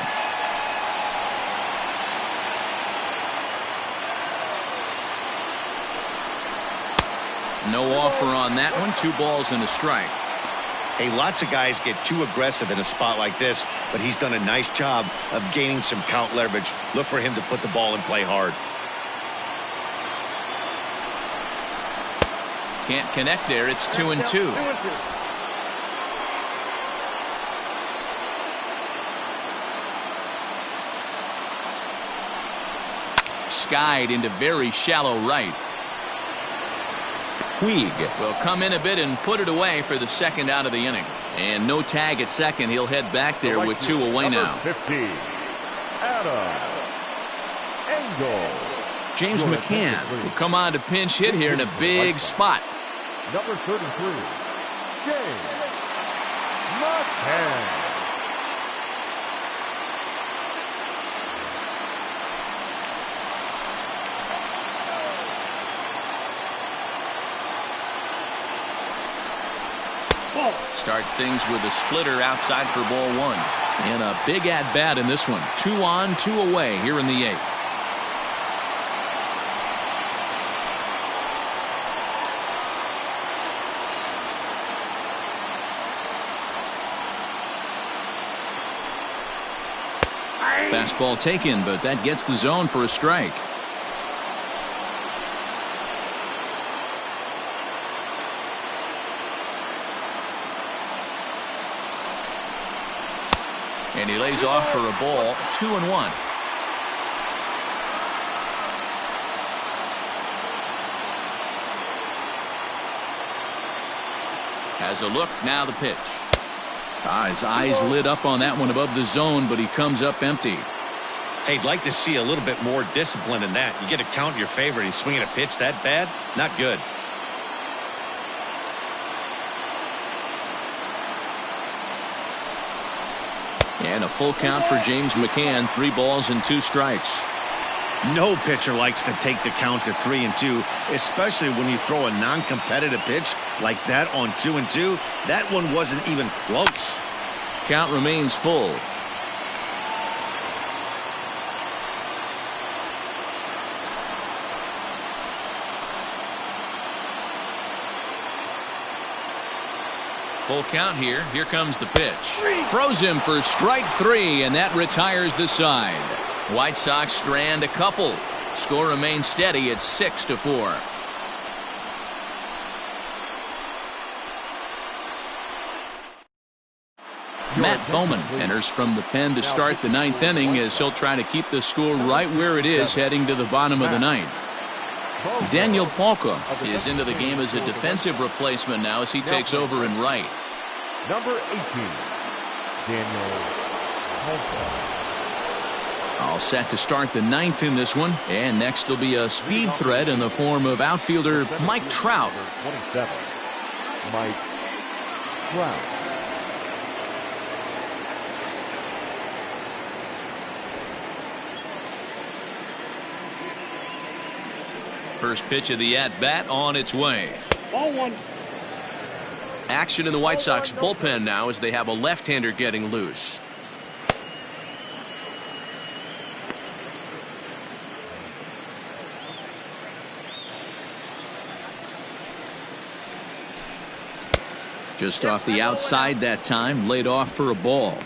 [SPEAKER 1] No offer on that one. 2 balls and a strike.
[SPEAKER 2] Hey, lots of guys get too aggressive in a spot like this, but he's done a nice job of gaining some count leverage. Look for him to put the ball in play hard.
[SPEAKER 1] Can't connect there. It's 2-2. Skied into very shallow right. Puig will come in a bit and put it away for the second out of the inning. And no tag at second. He'll head back there with 2 away now.
[SPEAKER 5] 15, Engel.
[SPEAKER 1] James McCann will come on to pinch hit here in a big spot.
[SPEAKER 5] Number 33, James McCann.
[SPEAKER 1] Starts things with a splitter outside for ball 1. And a big at-bat in this one. 2 on, 2 away here in the 8th. Fastball taken, but that gets the zone for a strike. And he lays off for a ball. 2-1. Has a look. Now the pitch. His eyes lit up on that one above the zone, but he comes up empty.
[SPEAKER 2] Hey, I'd like to see a little bit more discipline in that. You get a count in your favor. He's swinging a pitch that bad. Not good.
[SPEAKER 1] And a full count for James McCann. 3 balls and 2 strikes.
[SPEAKER 2] No pitcher likes to take the count to 3-2, especially when you throw a non-competitive pitch like that on 2-2. That one wasn't even close.
[SPEAKER 1] Count remains full. Full count here. Here comes the pitch. Froze him for strike 3, and that retires the side. White Sox strand a couple. Score remains steady at 6-4. Matt Bowman enters from the pen to start the 9th inning as he'll try to keep the score right where it is heading to the bottom of the 9th. Daniel Palka is into the game as a defensive replacement now as he takes over in right.
[SPEAKER 5] Number 18, Daniel Palka.
[SPEAKER 1] All set to start the 9th in this one. And next will be a speed threat in the form of outfielder Mike Trout.
[SPEAKER 5] 27, Mike Trout.
[SPEAKER 1] First pitch of the at-bat on its way.
[SPEAKER 7] Ball 1.
[SPEAKER 1] Action in the White Sox bullpen now as they have a left-hander getting loose. Just off the outside that time, laid off for a ball.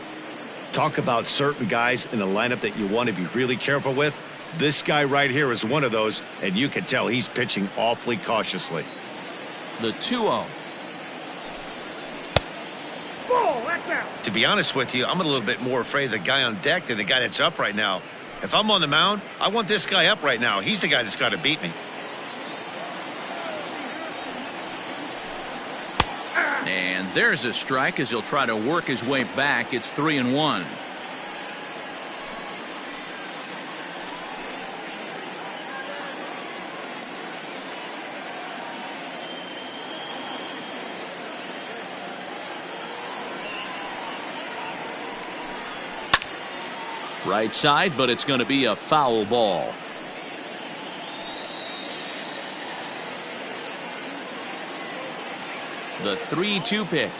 [SPEAKER 2] Talk about certain guys in the lineup that you want to be really careful with.
[SPEAKER 3] This guy right here is one of those, and you can tell he's pitching awfully cautiously.
[SPEAKER 1] The 2-0.
[SPEAKER 3] To be honest with you, I'm a little bit more afraid of the guy on deck than the guy that's up right now. If I'm on the mound, I want this guy up right now. He's the guy that's got to beat me.
[SPEAKER 1] And there's a strike as he'll try to work his way back. It's 3-1. Right side, but it's going to be a foul ball. The 3-2 pitch.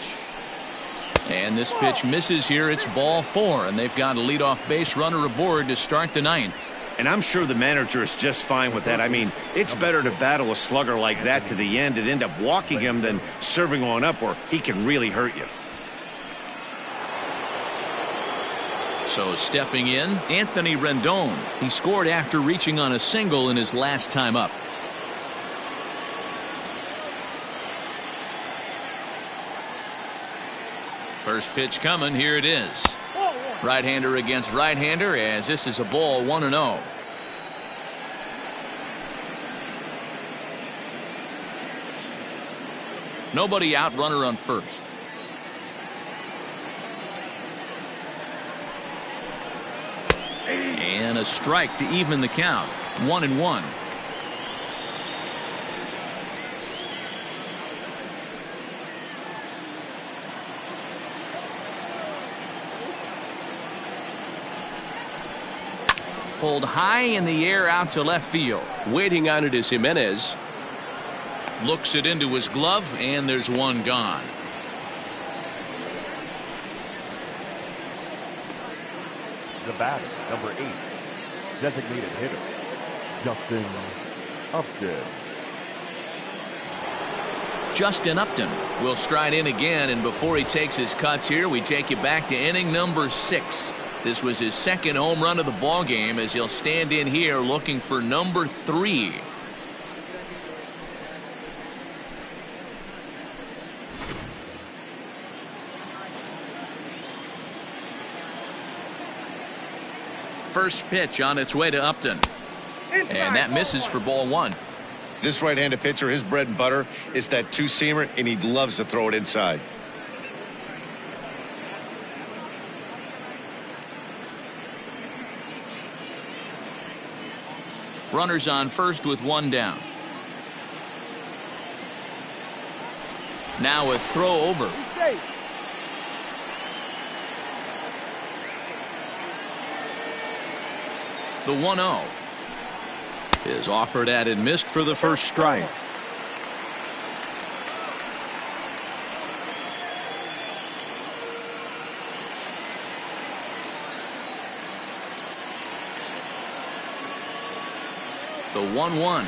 [SPEAKER 1] And this pitch misses here. It's ball 4, and they've got a leadoff base runner aboard to start the 9th.
[SPEAKER 2] And I'm sure the manager is just fine with that. I mean, it's better to battle a slugger like that to the end and end up walking him than serving on up where he can really hurt you.
[SPEAKER 1] So stepping in, Anthony Rendon. He scored after reaching on a single in his last time up. First pitch coming. Here it is. Right-hander against right-hander, as this is a ball 1-0. Nobody out, runner on first. And a strike to even the count. 1-1. Pulled high in the air out to left field.
[SPEAKER 9] Waiting on it is Jimenez.
[SPEAKER 1] Looks it into his glove, and there's one gone.
[SPEAKER 5] The batter, number 8, designated hitter, Justin Upton.
[SPEAKER 1] Justin Upton will stride in again, and before he takes his cuts here, we take you back to inning number 6. This was his second home run of the ball game, as he'll stand in here looking for number 3. First pitch on its way to Upton, and that misses for ball 1.
[SPEAKER 3] This right-handed pitcher, his bread and butter is that two-seamer, and he loves to throw it inside.
[SPEAKER 1] Runners on first with one down. Now a throw over. The 1-0 is offered at and missed for the first strike. The 1-1.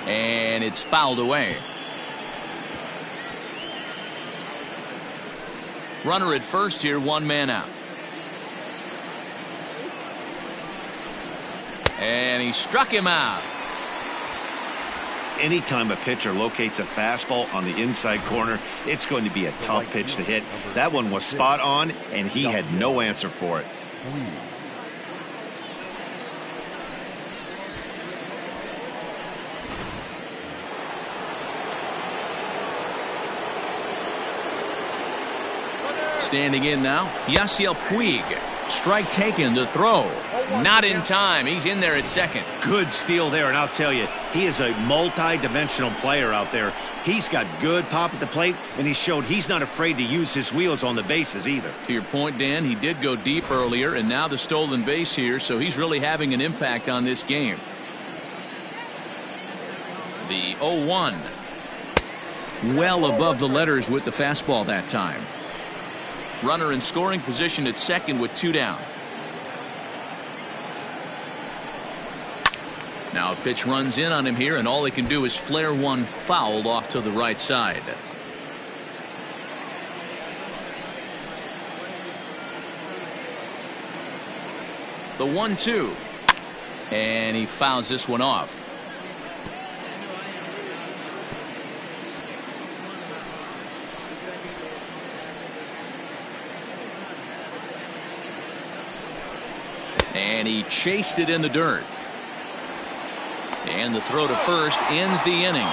[SPEAKER 1] And it's fouled away. Runner at first here, one man out. And he struck him out.
[SPEAKER 2] Anytime a pitcher locates a fastball on the inside corner, it's going to be a tough pitch to hit. That one was spot on, and he had no answer for it.
[SPEAKER 1] Standing in now, Yasiel Puig. Strike taken, the throw. Not in time. He's in there at second.
[SPEAKER 2] Good steal there, and I'll tell you, he is a multi-dimensional player out there. He's got good pop at the plate, and he showed he's not afraid to use his wheels on the bases either.
[SPEAKER 1] To your point, Dan, he did go deep earlier, and now the stolen base here, so he's really having an impact on this game. The 0-1. well above the letters with the fastball that time. Runner in scoring position at second with 2 down. Now a pitch runs in on him here, and all he can do is flare one foul off to the right side. The 1-2. And he fouls this one off. And he chased it in the dirt. And the throw to first ends the inning.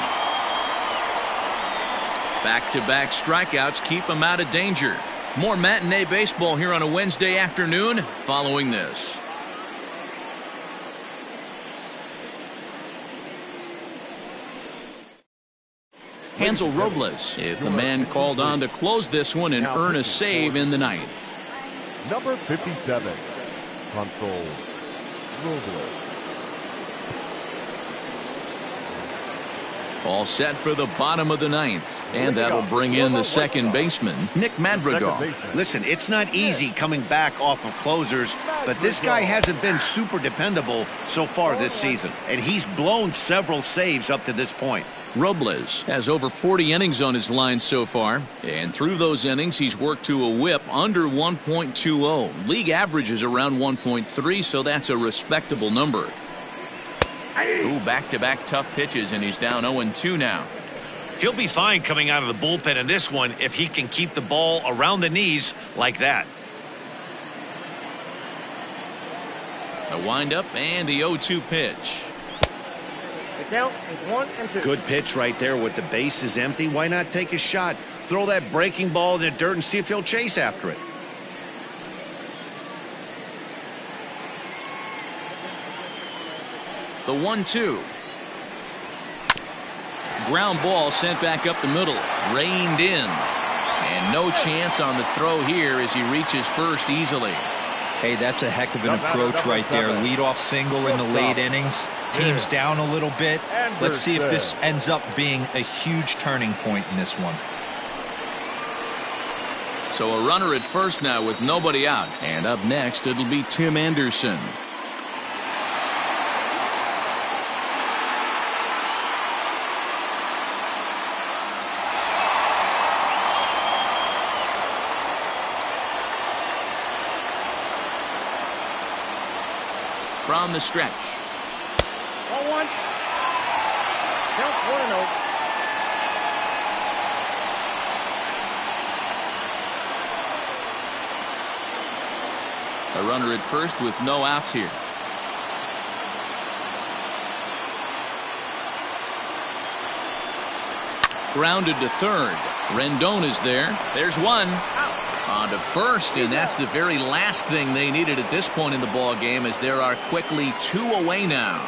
[SPEAKER 1] Back-to-back strikeouts keep him out of danger. More matinee baseball here on a Wednesday afternoon following this. Hansel Robles is the man called on to close this one and earn a save in the ninth.
[SPEAKER 5] Number 57, Hansel Robles.
[SPEAKER 1] All set for the bottom of the ninth, and that'll bring in the second baseman, Nick Madrigal.
[SPEAKER 2] Listen, it's not easy coming back off of closers, but this guy hasn't been super dependable so far this season, and he's blown several saves up to this point.
[SPEAKER 1] Robles has over 40 innings on his line so far, and through those innings he's worked to a whip under 1.20. League average is around 1.3, so that's a respectable number. Ooh, back-to-back tough pitches, and he's down 0-2 now.
[SPEAKER 2] He'll be fine coming out of the bullpen in this one if he can keep the ball around the knees like that.
[SPEAKER 1] The windup and the 0-2 pitch.
[SPEAKER 7] The count is 1-2.
[SPEAKER 2] Good pitch right there with the bases empty. Why not take a shot? Throw that breaking ball in the dirt and see if he'll chase after it.
[SPEAKER 1] The 1-2. Ground ball sent back up the middle. Reined in. And no chance on the throw here as he reaches first easily.
[SPEAKER 4] Hey, that's a heck of an approach right there. Leadoff single in the late innings. Team's down a little bit. Let's see if this ends up being a huge turning point in this one.
[SPEAKER 1] So a runner at first now with nobody out. And up next it'll be Tim Anderson. From the stretch.
[SPEAKER 7] 1-1. Count 1-0.
[SPEAKER 1] A runner at first with no outs here. Grounded to third. Rendon is there. There's one. On to first, and that's the very last thing they needed at this point in the ball game, as there are quickly 2 away now.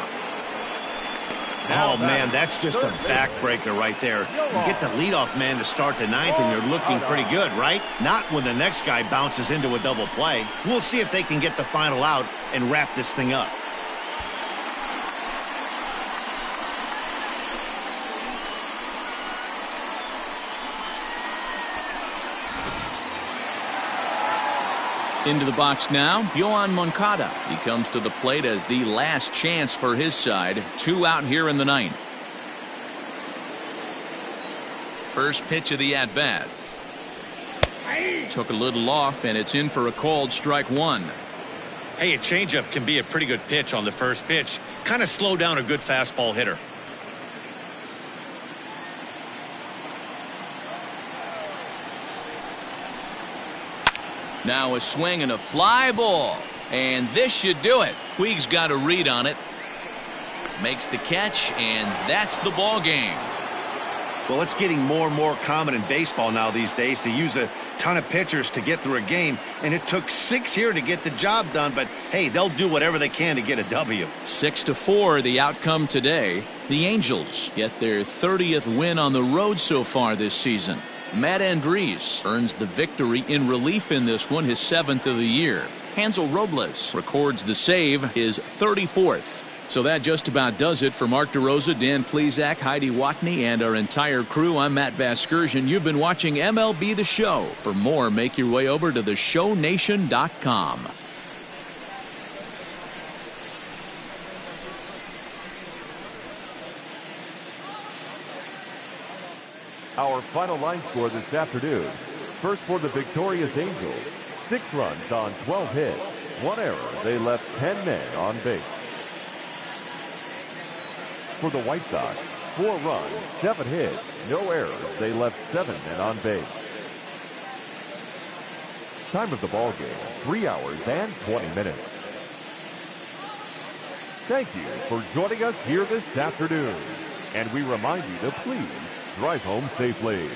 [SPEAKER 2] Oh, man, that's just a backbreaker right there. You get the leadoff man to start the ninth, and you're looking pretty good, right? Not when the next guy bounces into a double play. We'll see if they can get the final out and wrap this thing up.
[SPEAKER 1] Into the box now, Johann Moncada. He comes to the plate as the last chance for his side. 2 out here in the ninth. First pitch of the at-bat. Took a little off, and it's in for a called strike 1.
[SPEAKER 2] Hey, a changeup can be a pretty good pitch on the first pitch. Kind of slow down a good fastball hitter.
[SPEAKER 1] Now a swing and a fly ball. And this should do it. Puig's got a read on it. Makes the catch, and that's the ball game.
[SPEAKER 2] Well, it's getting more and more common in baseball now these days to use a ton of pitchers to get through a game, and it took 6 here to get the job done, but hey, they'll do whatever they can to get a W.
[SPEAKER 1] 6-4 the outcome today. The Angels get their 30th win on the road so far this season. Matt Andriese earns the victory in relief in this one, his 7th of the year. Hansel Robles records the save, his 34th. So that just about does it for Mark DeRosa, Dan Plesac, Heidi Watney, and our entire crew. I'm Matt Vasgersian. You've been watching MLB The Show. For more, make your way over to theshownation.com.
[SPEAKER 5] Our final line score this afternoon. First for the victorious Angels, 6 runs on 12 hits, 1 error. They left 10 men on base. For the White Sox, 4 runs, 7 hits, no errors. They left 7 men on base. Time of the ball game, 3 hours and 20 minutes. Thank you for joining us here this afternoon. And we remind you to please drive home safely.